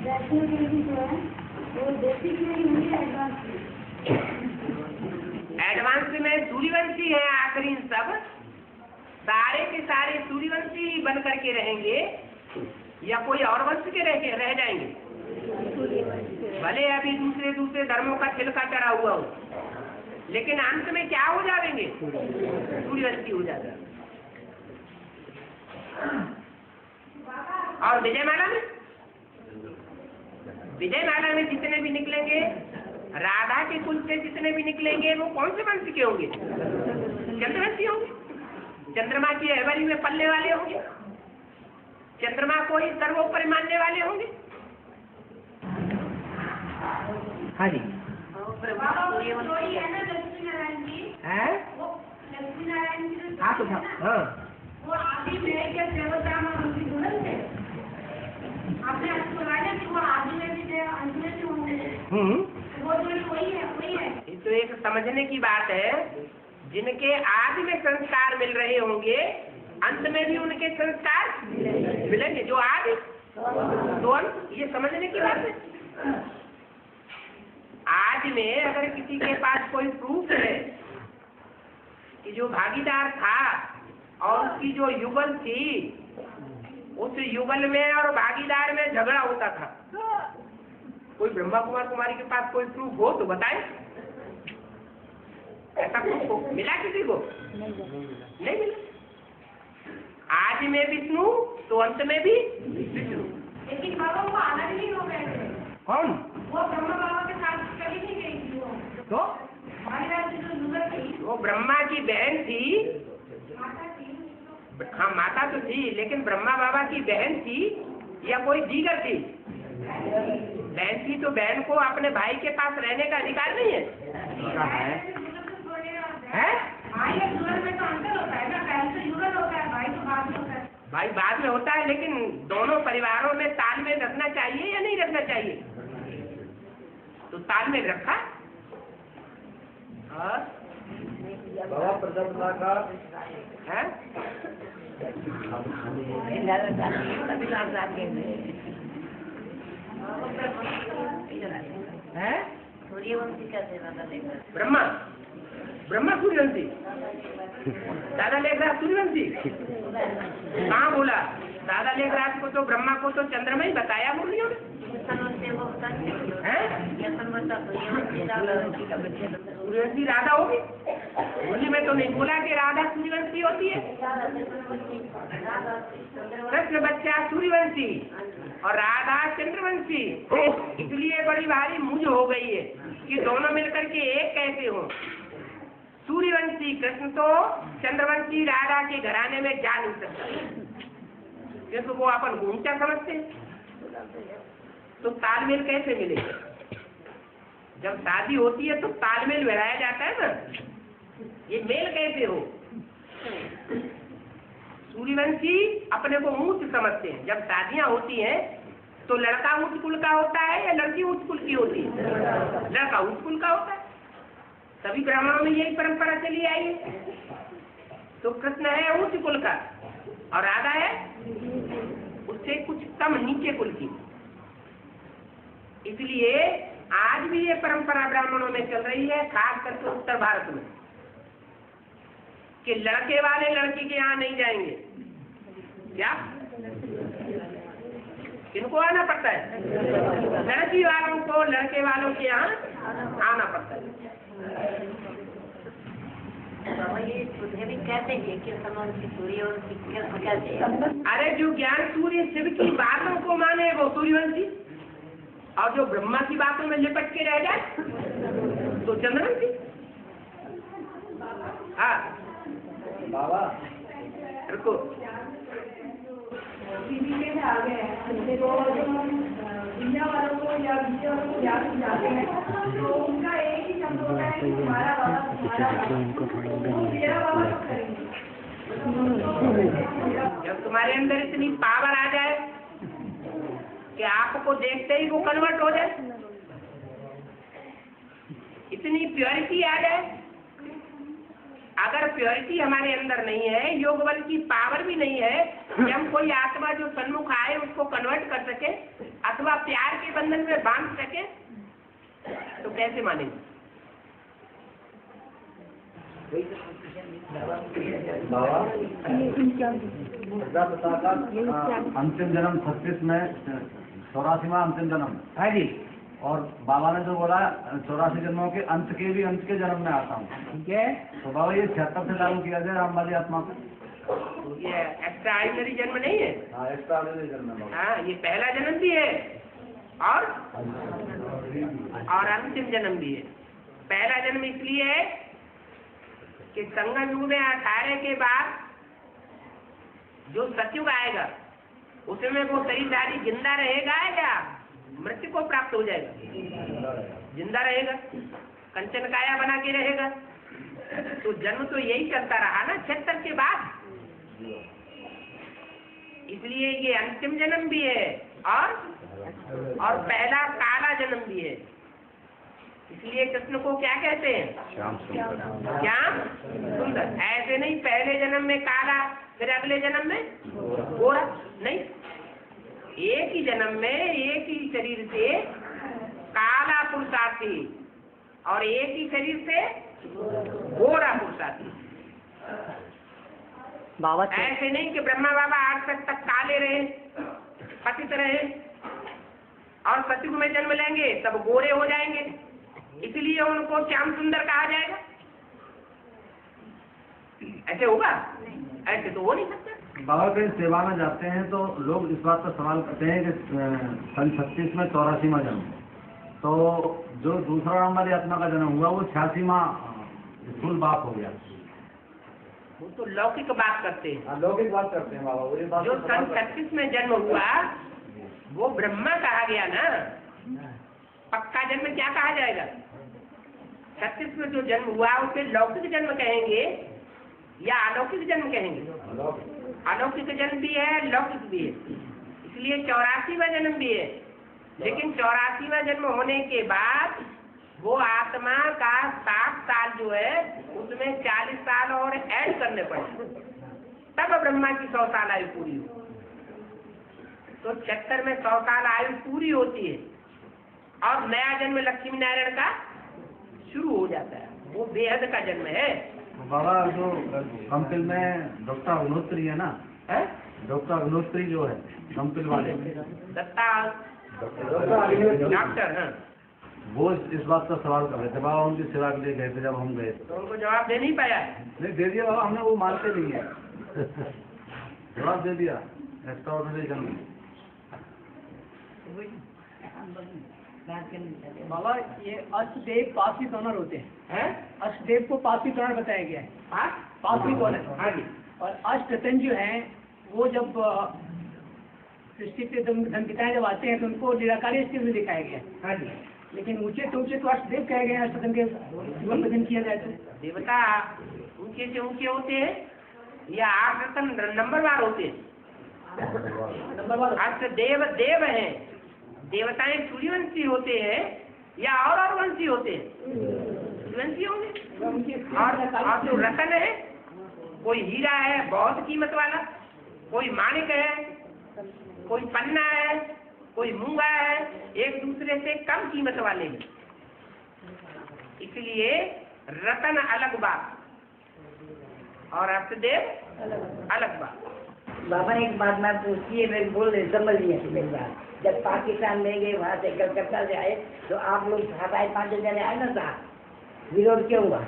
वैष्णो देवी जो है वो बेसिक में ही होंगी, एडवांस में सूर्यवंशी है। आखिरी सब सारे के सारे सूर्यवंशी बन करके रहेंगे या कोई और वंश के रह जाएंगे? भले अभी दूसरे धर्मों का छिलका चढ़ा हुआ हो, लेकिन अंत में क्या हो जाएंगे? सूर्यवंशी हो जाएगा। और विजयमाला में जितने भी निकलेंगे, राधा के कुल से जितने भी निकलेंगे, वो कौन से वंश के होंगे? चंद्रवंशी होंगे। चंद्रमा की अहवाली में पलने वाले होंगे, चंद्रमा को ही सर्वोपरि मानने वाले होंगे। हाँ जी, है ना लक्ष्मी नारायण जी, है वो लक्ष्मी नारायण जी हाँ तो हाँ वो आदि में क्या देवता में उनकी दुल्हन थे। आपने आपको बताया कि वो आदि में भी थे, अंत में भी होंगे। वो जो वही है। ये तो एक समझने की बात है, जिनके आदि में संस्कार मिल रहे होंगे अंत में भी उनके संस्कार मिलेंगे। जो आदि तो अंत, ये समझने की बात है। आज में अगर किसी के पास कोई प्रूफ है कि जो भागीदार था और उसकी जो युगल थी, उस युगल में और भागीदार में झगड़ा होता था, कोई ब्रह्मा कुमार कुमारी के पास कोई प्रूफ हो तो बताए। ऐसा प्रूफ मिला किसी को? नहीं मिला। आज में विष्णु तो अंत में भी विष्णु। लेकिन बाबा वो अलग नहीं हो गए थे। कौन? वो ब्रह्मा बाबा के साथ कभी नहीं गई थी वो। तो महाराज की जो युगल थी, वो ब्रह्मा की बहन थी। माता थी। हाँ, माता तो थी, लेकिन ब्रह्मा बाबा की बहन थी या कोई दीगर थी? बहन थी, तो बहन को अपने भाई के पास रहने का अधिकार नहीं है? भाई और युगल में तो अंतर होता है ना, पहले तो युगल होता है, भाई तो बाद में होता है। भाई बाद में होता है, लेकिन दोनों परिवारों में तालमेल रखना चाहिए या नहीं रखना चाहिए? तो तालमेल रखा। और बाबा प्रजापिता का है है सूर्यवंशी कैसे दादा लेकर? ब्रह्मा ब्रह्मा सूर्यवंशी दादा लेख रहा सूर्यवंशी कहाँ बोला? दादा लेख रात को तो ब्रह्मा को तो चंद्रमा ही बताया मुरलियों ने। सूर्यवंशी राधा होगी? मुरली में तो नहीं बोला कि राधा सूर्यवंशी होती है। कृष्ण बच्चा सूर्यवंशी और राधा चंद्रवंशी, इसलिए बड़ी भारी मुझ हो गई है कि दोनों मिलकर के एक कैसे हो। सूर्यवंशी कृष्ण तो चंद्रवंशी राधा के घराने में जा नहीं सकता, क्योंकि वो अपन ऊंचा समझते हैं। तो तालमेल कैसे मिले? जब शादी होती है तो तालमेल बढ़ाया जाता है ना, ये मेल कैसे हो? सूर्यवंशी अपने को ऊंच समझते हैं। जब शादियां होती हैं तो लड़का उच्च कुल का होता है या लड़की उच्च कुल की होती है? लड़का उच्च कुल का होता है। सभी ब्राह्मणों में यही परंपरा चली आई है। तो कृष्ण है उच्च कुल का और राधा है उससे कुछ कम नीचे कुल की। इसलिए आज भी ये परंपरा ब्राह्मणों में चल रही है, खास करके उत्तर भारत में, कि लड़के वाले लड़की के यहाँ नहीं जाएंगे। क्या किनको आना पड़ता है? लड़की वालों को लड़के वालों के यहाँ आना पड़ता है। भी कहते हैं कि सूर्यवंशी कहते हैं। अरे जो ज्ञान सूर्य शिव की बातों को माने वो सूर्यवंशी, और जो ब्रह्मा की बातों में लिपट के रह जाए तो चंद्रवंशी। हाँ बाबा रुको, दुनिया वालों को या विषय वालों को ज्ञान जाते हैं तो उनका एक ही शब्द होता है कि तुम्हारा जब तुम्हारे अंदर इतनी पावर आ जाए कि आपको देखते ही वो कन्वर्ट हो जाए, इतनी प्योरिटी आ जाए। अगर प्योरिटी हमारे अंदर नहीं है, योग बल की पावर भी नहीं है कि हम कोई आत्मा जो सन्मुख आए उसको कन्वर्ट कर सके अथवा प्यार के बंधन में बांध सके, तो कैसे मानेंगे? बाबा अंतिम जन्म 36 में 84वां अंतिम जन्म है जी। और बाबा ने जो बोला 84 जन्मों के अंत के भी अंत के जन्म में आता हूँ, ठीक है। तो बाबा ये 76 से लागू किया जाए राम वाली आत्मा को। ये एक्स्ट्रा ऑर्डिनरी जन्म नहीं है। हाँ एक्स्ट्रा ऑर्डिनरी जन्म है। हाँ, ये पहला जन्म भी है और अंतिम जन्म भी है। पहला जन्म इसलिए है कि संगम युग में 18 के बाद जो सतयुग आएगा उसमें वो शरीरधारी जिंदा रहेगा या मृत्यु को प्राप्त हो जाएगा? जिंदा रहेगा, कंचन काया बना के रहेगा। तो जन्म तो यही चलता रहा ना 76 के बाद। इसलिए ये अंतिम जन्म भी है और पहला काला जन्म भी है। इसलिए कृष्ण को क्या कहते हैं? श्याम सुंदर। ऐसे नहीं पहले जन्म में काला फिर अगले जन्म में गोरा, नहीं। एक ही जन्म में एक ही शरीर से काला पुरुषार्थी और एक ही शरीर से गोरा पुरुषार्थी। बाबा ऐसे नहीं कि ब्रह्मा बाबा आज तक काले रहे, पतित रहे और सतयुग में जन्म लेंगे तब गोरे हो जाएंगे, इसलिए उनको श्याम सुंदर कहा जाएगा। ऐसे होगा? ऐसे तो हो नहीं सकता। बाबा के सेवा में जाते हैं तो लोग इस बात पर सवाल करते हैं कि सन 36 में 84वां जन्म, तो जो दूसरा राम वाली आत्मा का जन्म हुआ वो 86वां स्थूल बाप हो गया। वो तो लौकिक बात करते हैं। लौकिक बात करते हैं बाबा। वही बात जो सन 36 में जन्म हुआ वो ब्रह्मा कहा गया ना। पक्का जन्म क्या कहा जाएगा? 36 में जो जन्म हुआ उसे लौकिक जन्म कहेंगे या अलौकिक जन्म कहेंगे? अलौकिक जन्म भी है, लौकिक भी है। इसलिए 84वां जन्म भी है। लेकिन 84वां जन्म होने के बाद वो आत्मा का 60 साल जो है उसमें 40 साल और ऐड करने पड़े, तब ब्रह्मा की 100 साल आयु पूरी हो। तो 76 में 100 साल आयु पूरी होती है और नया जन्म लक्ष्मी नारायण का शुरू हो जाता है। वो बेहद का जन्म है। बाबा जो कंपिल में डॉक्टर अग्नोत्री है ना, डॉक्टर अग्नोत्री जो है कंपिल वाले दत्ता डॉक्टर हैं, वो इस बात का सवाल कर रहे थे बाबा, उनकी सेवा के लिए गए थे जब हम गए तो उनको जवाब दे नहीं पाया। नहीं दे दिया बाबा, हमने वो मानते नहीं है जवाब दे दिया एक्स्ट्रा ऑर्डिनरी जन्म। बाबा ये अष्टदेव पांचवी टोनर होते हैं, अष्टदेव को पांचवी टोनर बताया गया है, पांचवी टोनर। हाँ जी। और अष्टतन जो है वो जब सृष्टि पे धन पिताएं जब आते हैं तो उनको निराकारी स्थिति में दिखाया गया है। हाँ जी। लेकिन ऊंचे तो ऊंचे तो अष्टदेव कहे गए हैं, अष्टतन के जीवन भजन किया जाए तो देवता ऊंचे से ऊंचे होते हैं या 8 रतन नंबरवार होते हैं? नंबर अष्टदेव देव हैं, देवताएं सूर्यवंशी होते हैं या और वंशी होते हैं? सूर्यवंशी होंगे। और जो रतन है, कोई हीरा है बहुत कीमत वाला, कोई माणिक है, कोई पन्ना है, कोई मूंगा है, एक दूसरे से कम कीमत वाले हैं। इसलिए रतन अलग बात और अष्टदेव अलग बात। बाबा एक बात मैं पूछती है, मैं बोल रहे समझ नहीं है मेरी बात। जब पाकिस्तान में गए वहाँ से कलकत्ता से आए तो आप लोग 7-5 जने आए ना साहब, विरोध क्यों हुआ?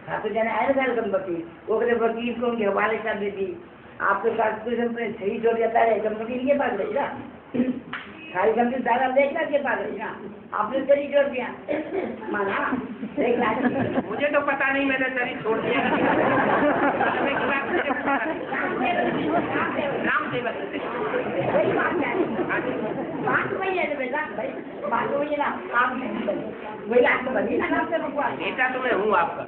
7 जने आए ना सारे संपत्ति, वो कहते वकील को उनके हवाले कर दी थी, आपके पास सही छोड़ जाता है, संपत्ति इनके पास रही ना, सारी संपत्ति दादा देखना के पास रही ना, आपने सही छोड़ दिया माना देखना। मुझे तो पता नहीं, मैंने सही छोड़ दिया। रामदेव वही बात है, बात वही है बेटा, भाई बात वही है ना, आप वही आपको बनी ना नाम से भगवान। बेटा तो मैं हूँ आपका।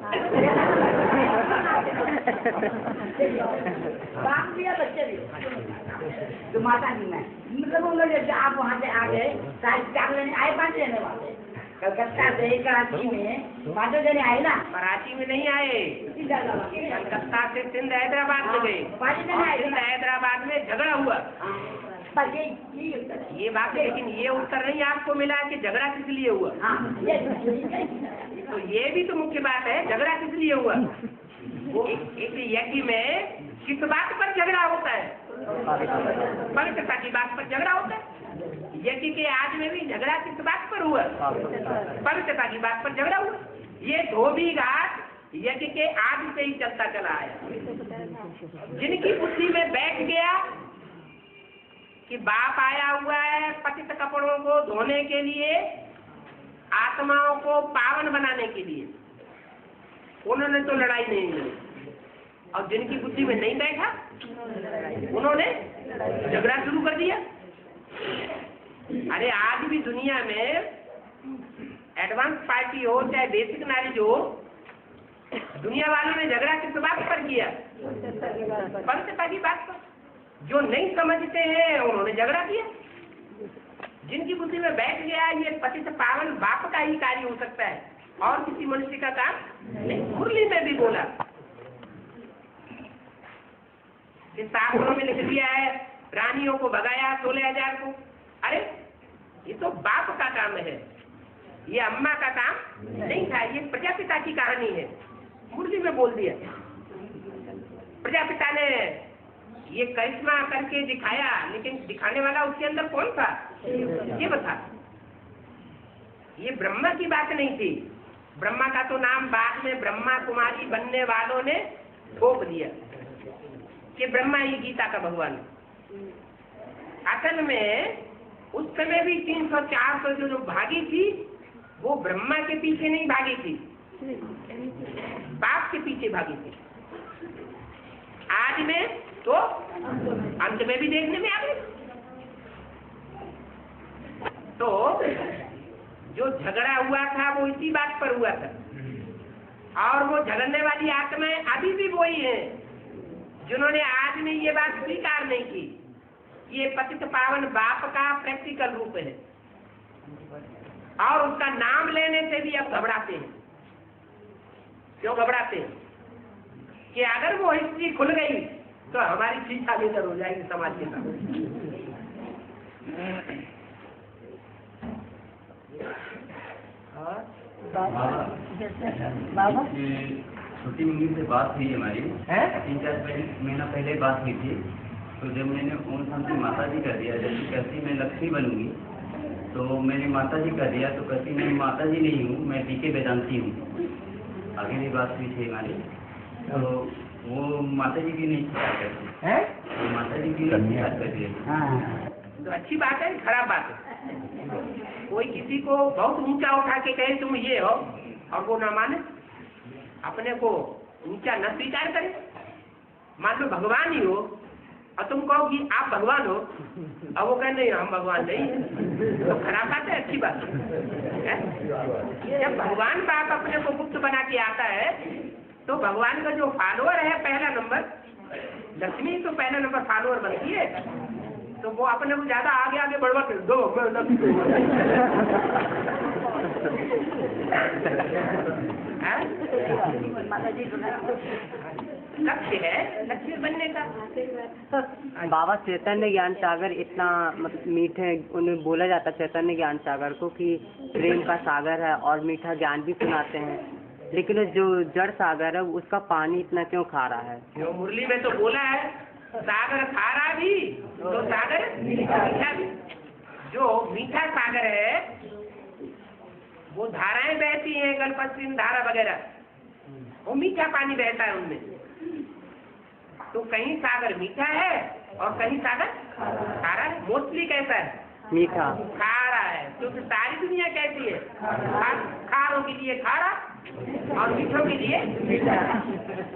बाप भी है बच्चे भी, तो माता जी में मतलब उन लोग जैसे आप वहाँ से आ गए, सारे 4 जने आए, 5 जने वहाँ कलकत्ता से कराची में 5 जने आए ना। कराची में नहीं आए, कलकत्ता से सिंध हैदराबाद में गए। 5 जने आए, सिंध हैदराबाद में झगड़ा हुआ। ये बात है, लेकिन ये उत्तर नहीं आपको मिला कि झगड़ा किस लिए हुआ। तो ये भी तो मुख्य बात है, झगड़ा किस लिए हुआ। एक यज्ञ में किस बात पर झगड़ा होता है? पवित्रता की बात पर झगड़ा होता है। यज्ञ के आज में भी झगड़ा किस बात पर हुआ? पवित्रता की बात पर झगड़ा हुआ। ये धोबी घाट यज्ञ के आदि से ही चलता चला आया। जिनकी बुद्धि में बैठ गया कि बाप आया हुआ है पतित कपड़ों को धोने के लिए, आत्माओं को पावन बनाने के लिए, उन्होंने तो लड़ाई नहीं लड़ी। और जिनकी बुद्धि में नहीं बैठा उन्होंने झगड़ा शुरू कर दिया। अरे आज भी दुनिया में एडवांस पार्टी हो चाहे बेसिक नॉलेज हो, दुनिया वालों ने झगड़ा किस बात पर किया? पवित्रता की बात पर। जो नहीं समझते हैं उन्होंने झगड़ा किया। जिनकी बुद्धि में बैठ गया ये पतित पावन बाप का ही कार्य हो सकता है और किसी मनुष्य का काम नहीं। मुरली में भी बोला कि शास्त्रों में लिख दिया है रानियों को भगाया 16,000 को। अरे ये तो बाप का काम है, ये अम्मा का काम नहीं था। ये प्रजापिता की कहानी है, मुरली में बोल दिया। प्रजापिता ने ये करिश्मा करके दिखाया, लेकिन दिखाने वाला उसके अंदर कौन था ये बता। ये ब्रह्मा की बात नहीं थी। ब्रह्मा का तो नाम बाद में ब्रह्मा कुमारी बनने वालों ने थोप दिया कि ब्रह्मा ही गीता का भगवान। असल में उस समय भी 300-400 जो भागी थी वो ब्रह्मा के पीछे नहीं भागी थी, बाप के पीछे भागी थी। आज में तो अंत में भी देखने में आ गई। तो जो झगड़ा हुआ था वो इसी बात पर हुआ था, और वो झगड़ने वाली आत्माएं अभी भी वही है जिन्होंने आज में ये बात स्वीकार नहीं की। ये पतित पावन बाप का प्रैक्टिकल रूप है, और उसका नाम लेने से भी अब घबराते हैं। क्यों घबराते हैं? कि अगर वो हिस्ट्री खुल गई तो हमारी शिक्षा बेहतर हो जाएगी समाज के साथ। बाबा छोटी मम्मी से बात हुई हमारी, 3-4 महीना पहले बात हुई थी। तो जब मैंने ओम शांति माता जी कर दिया, जैसे कहती मैं लक्ष्मी बनूंगी, तो मैंने माता जी कर दिया, तो कहती मैं माता जी नहीं हूँ, मैं डीके वेदांती हूँ। आगे भी बात हुई थी हमारी, तो वो माता जी की नहीं स्वीकार करती है, वो माता जी की नहीं स्वीकार करती है। तो अच्छी बात है, खराब बात है। कोई किसी को बहुत ऊंचा उठा के कहे तुम ये हो और वो ना माने, अपने को ऊंचा न स्वीकार करे। मान लो भगवान ही हो और तुम कहो कि आप भगवान हो, और वो कहे नहीं हम भगवान नहीं है, तो खराब बात है, अच्छी बात है? जब भगवान बाप अपने को गुप्त बना के आता है, तो भगवान का जो फॉलोअर है पहला नंबर, लक्ष्मी तो पहला नंबर फॉलोअर बनती है, तो वो अपने को ज्यादा आगे आगे बढ़वा के दो लक्ष्य है, लक्ष्य बनने का। बाबा चैतन्य ज्ञान सागर इतना मतलब मीठे, उन्हें बोला जाता है चैतन्य ज्ञान सागर को कि प्रेम का सागर है और मीठा ज्ञान भी सुनाते हैं, लेकिन जो जड़ सागर है उसका पानी इतना क्यों खारा है? जो मुरली में तो बोला है सागर खारा भी तो सागर मीठा भी। जो मीठा सागर है वो धाराएं बहती हैं, गलपश्चिम धारा वगैरह, वो मीठा पानी बहता है उनमें। तो कहीं सागर मीठा है और कहीं सागर खारा है। मोस्टली कैसा है? मीठा खारा है, क्योंकि सारी दुनिया कैसी है? खारों के लिए खारा और मीठों के लिए मीठा।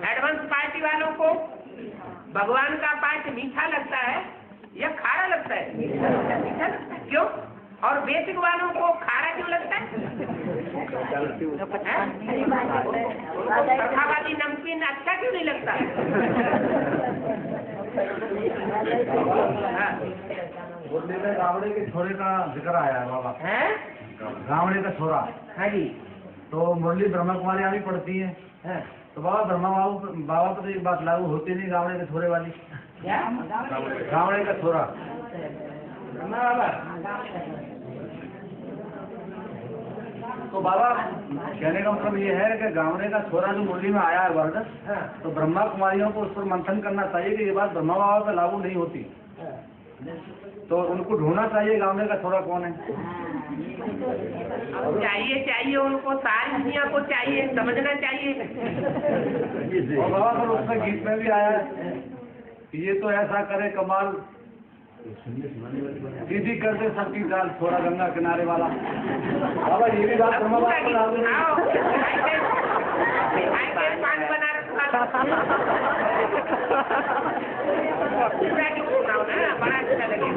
एडवांस पार्टी वालों को भगवान का पाठ मीठा लगता है या खारा लगता है? मीठा लगता है। क्यों? और बेसिक वालों को खारा क्यों लगता है? कथावादी नमकीन अच्छा क्यों नहीं लगता? मुरली में गावड़े के छोरे का जिक्र आया है बाबा, है गावड़े का छोरा। हाँ जी। तो मुरली ब्रह्मा कुमारी आनी पड़ती है, तो बाबा बाबा पर तो एक बात लागू होती नहीं गावड़े के छोरे वाली। क्या? गावड़े का छोरा तो बाबा कहने का मतलब ये है कि गावड़े का छोरा जो मुरली में आया है वर्ड, तो ब्रह्मा कुमारियों को उस पर मंथन करना चाहिए कि ये बात ब्रह्मा बाबा पे लागू नहीं होती, तो उनको ढूंढना चाहिए गावड़े का छोरा कौन है। चाहिए उनको, सारी दुनिया को चाहिए, समझना चाहिए। और बाबा पर उसमें गीत में भी आया है कि ये तो ऐसा करे कमाल, दीदी कर दे सबकी दाल, थोड़ा गंगा किनारे वाला। बाबा ये भी बात ब्रह्मा बाबा को लागू बड़ा अच्छा लगे।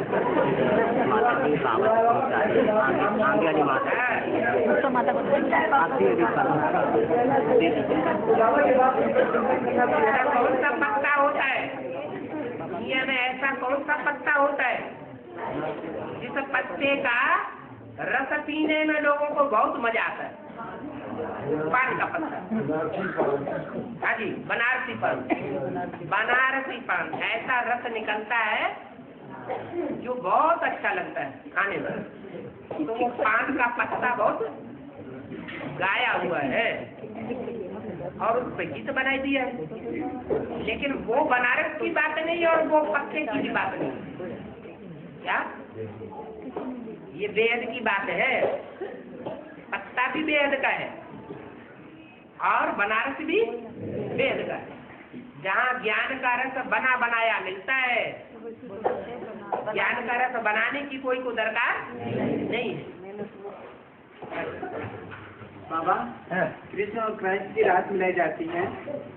कौन सा पत्ता होता है दुनिया में, ऐसा कौन सा पत्ता होता है जिस पत्ते का रस पीने में लोगों को बहुत मजा आता है? पान का पत्ता। हाँ जी, बनारसी पान। बनारसी पान ऐसा रस निकलता है जो बहुत अच्छा लगता है खाने में। तो वो पान का पत्ता बहुत गाया हुआ है और उस पर गीत बनाई दिया है, लेकिन वो बनारस की बात नहीं और वो पत्ते की भी बात नहीं। क्या ये वेद की बात है? पत्ता भी वेद का है और बनारस भी वेद का है। जहाँ ज्ञान का रस बना बनाया मिलता है, ज्ञान का रस बनाने की कोई को दरकार नहीं है। बाबा, कृष्ण और क्राइस्ट की रात मिलाई जाती है।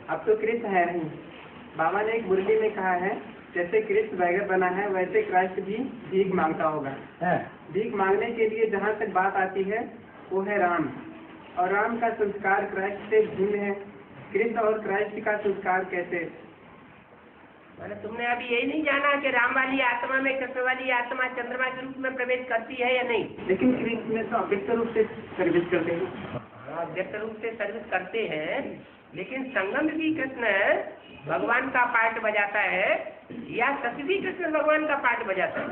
अब तो कृष्ण है नहीं। बाबा ने एक मुरली में कहा है जैसे कृष्ण बैगर बना है वैसे क्राइस्ट भी भीख मांगता होगा। भीख मांगने के लिए जहाँ तक बात आती है वो है राम, और राम का संस्कार क्राइस्ट से भिन्न है। कृष्ण और क्राइस्ट का संस्कार कैसे? मैंने तुमने अभी यही नहीं जाना कि राम वाली आत्मा में कृष्ण वाली आत्मा चंद्रमा के रूप में प्रवेश करती है या नहीं? लेकिन कृष्ण में तो अव्यक्त रूप से सर्विस करते हैं। व्यक्त रूप से सर्विस करते हैं, लेकिन संगम भी कृष्ण भगवान का पार्ट बजाता है या सत्य भी कृष्ण भगवान का पार्ट बजाता है?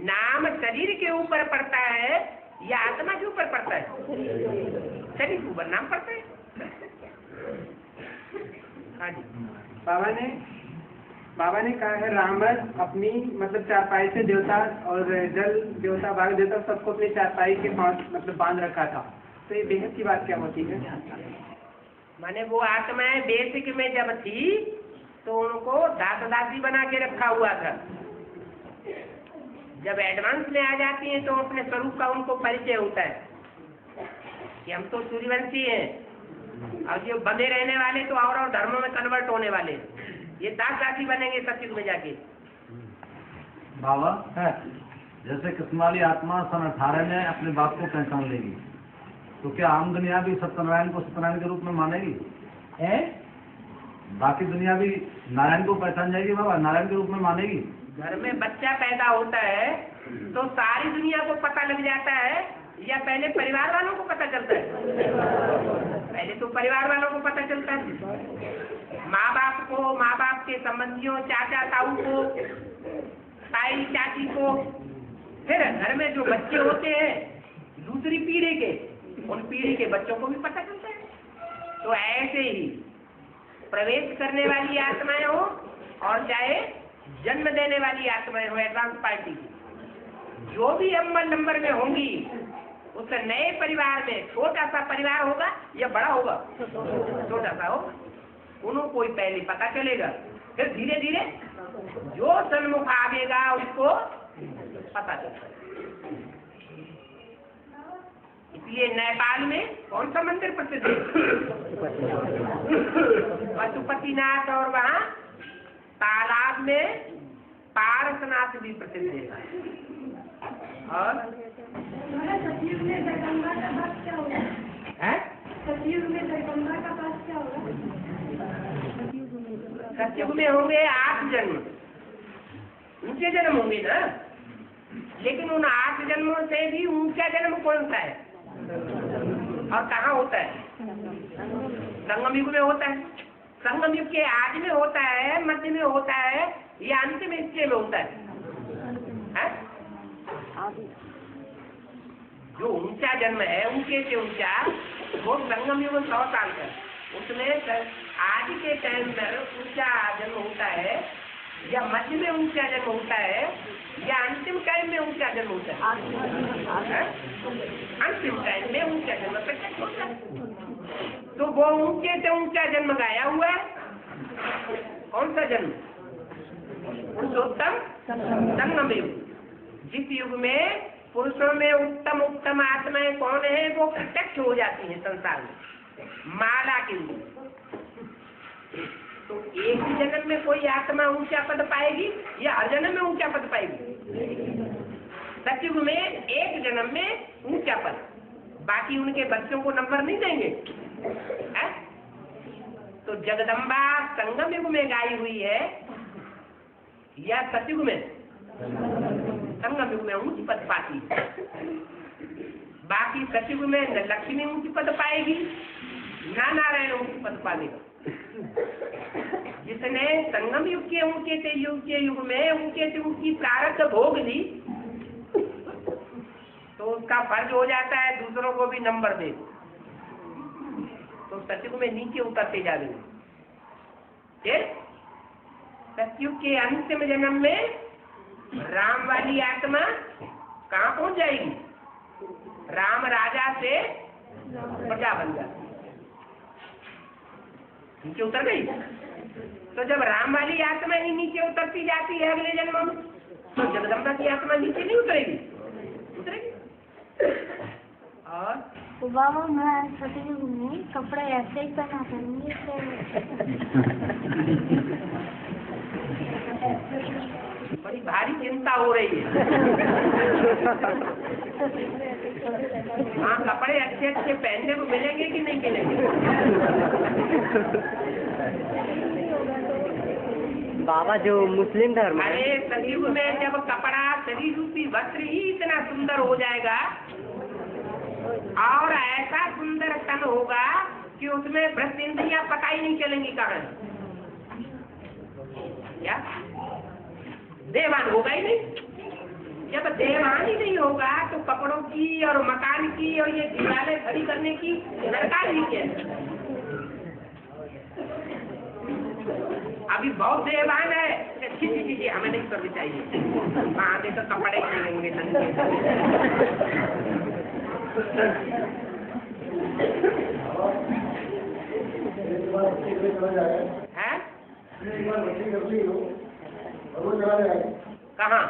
नाम शरीर के ऊपर पड़ता है या आत्मा के ऊपर पड़ता है? शरीर के ऊपर नाम पड़ता है। हाँ जी। बाबा ने कहा है रावण अपनी मतलब चारपाई से देवता और जल देवता बाघ देवता सबको अपनी चारपाई के मतलब बांध रखा था। तो ये बेहद की बात क्या होती है? माने वो आत्माएं बेसिक में जब थी तो उनको दास दासी बना के रखा हुआ था। जब एडवांस में आ जाती हैं तो अपने स्वरूप का उनको परिचय होता है कि हम तो सूर्यवंशी हैं, और जो बंधे रहने वाले तो और धर्मों में कन्वर्ट होने वाले, ये दास दासी बनेंगे सत्युग में जाके। बाबा जैसे कृष्ण वाली आत्मा सन 18 में अपने बाप को पहचान लेगी, तो क्या आम दुनिया भी सत्यनारायण को सत्यनारायण के रूप में मानेगी? बाकी दुनिया भी नारायण को पहचान जाएगी बाबा, नारायण के रूप में मानेगी? घर में बच्चा पैदा होता है तो सारी दुनिया को पता लग जाता है या पहले परिवार वालों को पता चलता है? पहले तो परिवार वालों को पता चलता है, माँ बाप को, माँ बाप के संबंधियों, चाचा ताऊ को, ताई चाची को। फिर घर में जो बच्चे होते हैं दूसरी पीढ़ी के, उन पीढ़ी के बच्चों को भी पता चलता है। तो ऐसे ही प्रवेश करने वाली आत्माएं हो और चाहे जन्म देने वाली आत्माएं हो एडवांस पार्टी की, जो भी अम्बल नंबर में होंगी उस नए परिवार में छोटा सा परिवार होगा या बड़ा होगा, छोटा सा होगा, उनको कोई पहले पता चलेगा, फिर धीरे धीरे जो सन्मुख आवेगा उसको पता चलता है। इसलिए नेपाल में कौन सा मंदिर प्रसिद्ध है? पशुपतिनाथ, और वहाँ तालाब में पारसनाथ भी प्रसिद्ध है। और सतयुग में जगदम्बा का पास क्या होगा? सतयुग में जगदम्बा का पास क्या होगा? सतयुग में होंगे 8 जन्म, ऊंचे जन्म होंगे ना, लेकिन उन 8 जन्मों से भी ऊंचा जन्म कौन सा है और कहाँ होता है? संगम युग में होता है। संगम युग के आदि में होता है, मध्य में होता है या अंत में हिस्से में होता है? जो ऊंचा जन्म है ऊंचे से ऊंचा, वो संगम युग 100 साल का, उसमें आदि के टाइम में ऊंचा जन्म होता है या मध्य में ऊंचा जन्म होता है या अंतिम टाइम में ऊंचा जन्म होता है? अंतिम टाइम में ऊंचा जन्म प्रत्यक्ष होता है। तो वो ऊंचे से ऊंचा जन्म गाया हुआ है, कौन सा जन्म? पुरुषोत्तम संगम युग, जिस युग में पुरुषों में उत्तम उत्तम आत्माएं कौन है वो प्रत्यक्ष हो जाती हैं संसार में माला के रूप। तो एक ही जन्म में कोई आत्मा ऊंचा पद पाएगी या हर जन्म में ऊंचा पद पाएगी? सतयुग में एक जन्म में ऊंचा पद, बाकी उनके बच्चों को नंबर नहीं देंगे। तो जगदम्बा संगम युग में गाई हुई है या सतयुग में? संगम युग में ऊंची पद पाती है, बाकी सतयुग में न लक्ष्मी ऊंची पद पाएगी ना नारायण ऊंची पद पाएगा। जिसने संगम युग के ऊंचे से युग में ऊंचे से ऊंची प्रारब्ध भोग ली तो उसका फर्ज हो जाता है दूसरों को भी नंबर दे। तो सतयुग में नीचे उतरते जाएंगे। सतयुग के अंतिम जन्म में राम वाली आत्मा कहाँ पहुंच जाएगी? राम राजा से प्रजा बन जाती, नीचे उतर गई। तो जब राम वाली आत्मा ही नीचे उतरती जाती है अगले जन्म में, तो जगदम्बा की आत्मा नीचे नहीं उतरेगी? उतरेगी। और बाबा मैं सतयुग में कपड़े ऐसे ही पहना करूँगी। बड़ी भारी चिंता हो रही है। हाँ, कपड़े अच्छे अच्छे पहनने को मिलेंगे कि नहीं मिलेंगे? बाबा जो मुस्लिम धर्म है, अरे सतयुग में जब कपड़ा शरीर रूपी वस्त्र ही इतना सुंदर हो जाएगा और ऐसा सुंदर तन होगा कि उसमें भ्रष्ट इंद्रियां पता ही नहीं चलेंगी कहाँ। क्या देवान होगा ही नहीं। जब देवान ही नहीं होगा तो कपड़ों की और मकान की और ये दीवारें खड़ी करने की दरकार ही क्या। अभी बहुत देवान है, जी हमें नहीं करनी चाहिए, वहाँ देखो कपड़े ही मिलेंगे नंगे। हैं? कहाँ?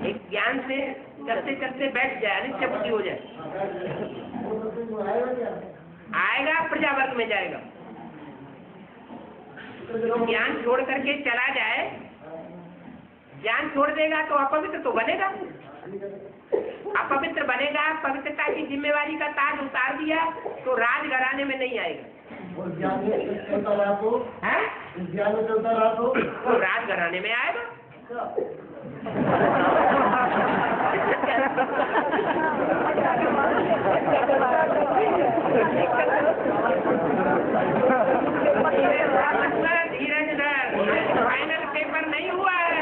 एक ज्ञान से चलते चलते बैठ जाए, अनिच्छा बुद्धि हो जाए, आएगा प्रजावर्ग में जाएगा। तो ज्ञान छोड़ करके चला जाए, ज्ञान छोड़ देगा तो अपवित्र तो बनेगा। अपवित्र बनेगा, पवित्रता की जिम्मेवारी का ताज उतार दिया तो राज घराने में नहीं आएगा। ज्ञान में चलता रहा तो राज घराने में आएगा। धीरज फाइनल पेपर नहीं हुआ है।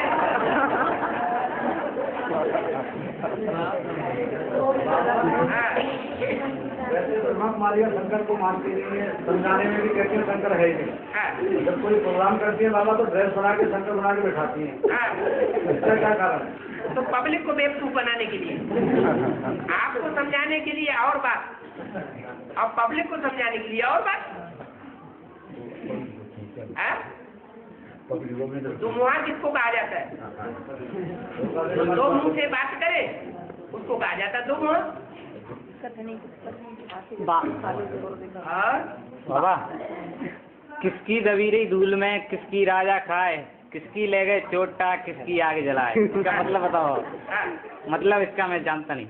वैसे ब्रह्मा कुमारियाँ शंकर को मानती नहीं है, समझाने में भी कहती है शंकर है ही नहीं। जब कोई प्रोग्राम करती है बाबा तो ड्रेस बना के शंकर बना के बैठाती है। इसका क्या कारण है? तो पब्लिक को बेवकूफ बनाने के लिए, आपको समझाने के लिए और बात, और पब्लिक को समझाने के लिए और बात। तो मुँह किसको कहा जाता है? दो मुंह से बात करे उसको कहा जाता है दो मुँह। बाबा किसकी दबी रही धूल में किसकी राजा खाए, किसकी ले गए चोटा किसकी आगे जलाए। इसका मतलब बताओ। मतलब इसका मैं जानता नहीं।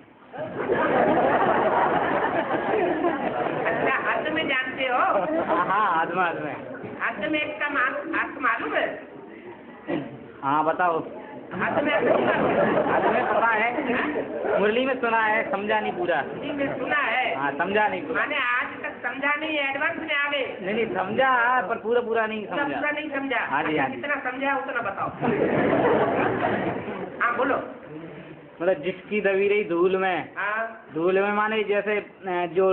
अच्छा हद में जानते हो? हाँ हद में। हद में इसका अर्थ मालूम है? हाँ बताओ। हद में पता है, मुरली में सुना है, समझा नहीं पूरा। मुरली में सुना है? हाँ समझा नहीं पूरा। मैंने आज तक समझा नहीं, एडवांस में आ गए। नहीं समझा पर पूरा नहीं समझा। पूरा नहीं समझा? हाँ जी हाँ जी। कितना समझा उतना बताओ। हाँ बोलो। मतलब जिसकी दबी रही धूल में। धूल में माने जैसे जो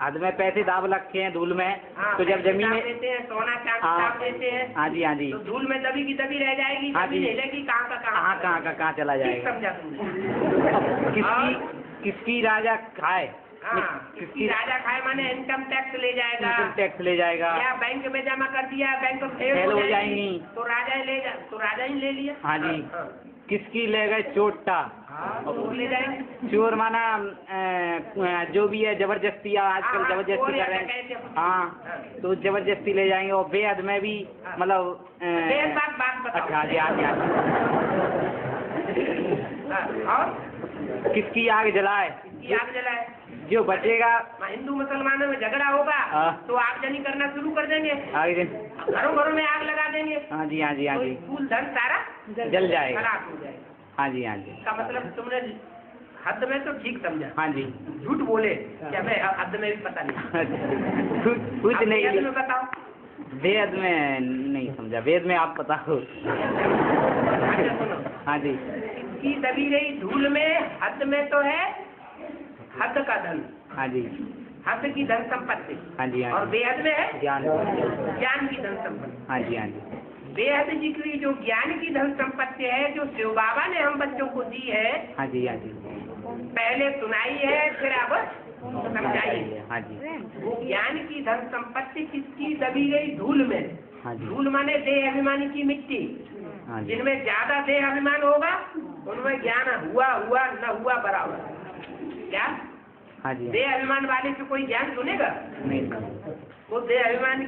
हद में पैसे दाब रखे हैं धूल में। तो जब जमीन में देते हैं, सोना चांदी दाब देते हैं। हाँ जी हाँ जी। तो धूल में दबी की दबी रह जाएगी। हाँ जी। हिलेगी कहाँ का कहाँ चला जाएगा। समझा तुमने? किसकी राजा खाए। किसकी राजा खाए माने इनकम टैक्स ले जाएगा। इनकम टैक्स ले जाएगा। या बैंक में जमा कर दिया, बैंक फेल हो जाएंगी तो राजा ही ले लिया। हाँ जी। किसकी ले गए चोटा। ले जाएंगे। चोर माना जो भी है जबरदस्ती, आजकल जबरदस्ती कर रहे हैं। हाँ तो जबरदस्ती ले जाएंगे। और बेहद में भी मतलब अच्छा जी और किसकी आग जलाए। आग जलाए जो बचेगा। हिंदू मुसलमानों में झगड़ा होगा तो आगजनी करना शुरू कर देंगे। घरों में आग लगा देंगे। हाँ जी हाँ जी हाँ जी। फूल धन सारा जल जाएगा। खराब हो जाएगा। हाँ जी हाँ जी। इसका मतलब तुमने हद में तो ठीक समझा। हाँ जी। झूठ बोले क्या? मैं हद में भी पता नहीं। कुछ नहीं। वेद में बताओ। वेद में नहीं समझा। वेद में आप बताओ। अच्छा सुनो। हाँ जी। इसकी दबी रही धूल में हद में तो है हद का धन। हाँ जी। हद की धन संपत्ति। हाँ जी। और बेहद में है ज्ञान की धन संपत्ति। हाँ जी हाँ जी। बेहद जी की जो ज्ञान की धन संपत्ति है जो शिव बाबा ने हम बच्चों को दी है। हाँ जी हाँ जी। पहले सुनाई है फिर अब समझाई है। हाँ जी। वो ज्ञान की धन संपत्ति किसकी दबी गई धूल में। हाँ जी। धूल माने देह अभिमानी की मिट्टी। हाँ जी। जिनमें ज्यादा देह अभिमान होगा उनमें ज्ञान हुआ न हुआ बराबर। क्या? हाँ जी। देह अभिमान वाले से कोई ज्ञान सुनेगा नहीं। वो देह अभिमान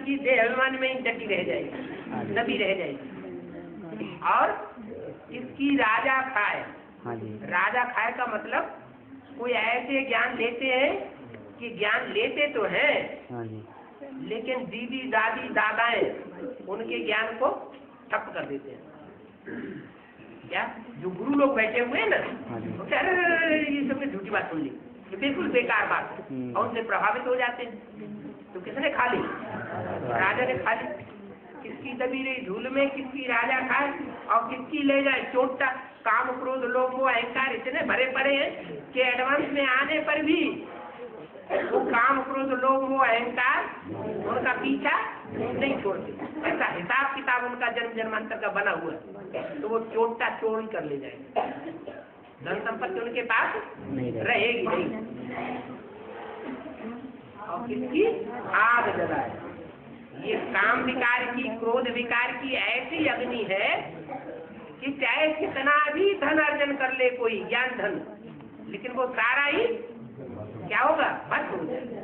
में ही डटी रह जाएगी, दबी रह जाएगी। और इसकी राजा खाए। हाँ जी। राजा खाए का मतलब कोई ऐसे ज्ञान लेते हैं कि ज्ञान लेते तो हैं। हाँ जी। लेकिन दीदी दादी दादाएं उनके ज्ञान को ठप कर देते हैं। क्या? जो गुरु लोग बैठे हुए हैं ना, हाँ जी। ये सब झूठी बात सुन ली। ये बिल्कुल बेकार बात है और उनसे प्रभावित हो जाते हैं। तो किसने खा ली? राजा ने खा ली। किसकी दबी रही धूल में, किसकी राजा खाए और किसकी ले जाए चोटा। काम क्रोध लोभ मोह अहंकार इतने भरे पड़े हैं कि एडवांस में आने पर भी वो काम क्रोध लोभ मोह अहंकार उनका पीछा नहीं छोड़ते। ऐसा हिसाब किताब उनका जन्म जन्मांतर का बना हुआ है। तो वो चोटा चोरी कर ले जाएंगे, धन संपत्ति उनके पास रहेगी नहीं। और किसकी आग जलाए। ये काम विकार की क्रोध विकार की ऐसी अग्नि है कि चाहे कितना भी धन अर्जन कर ले कोई ज्ञान धन, लेकिन वो सारा ही क्या होगा? बस हो जाएगा।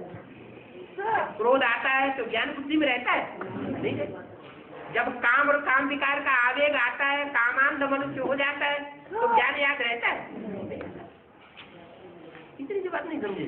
क्रोध आता है तो ज्ञान बुद्धि में रहता है नहीं है। जब काम और काम विकार का आवेग आता है, कामांध मनुष्य हो जाता है तो ज्ञान याद रहता है। इतनी सी बात नहीं समझे।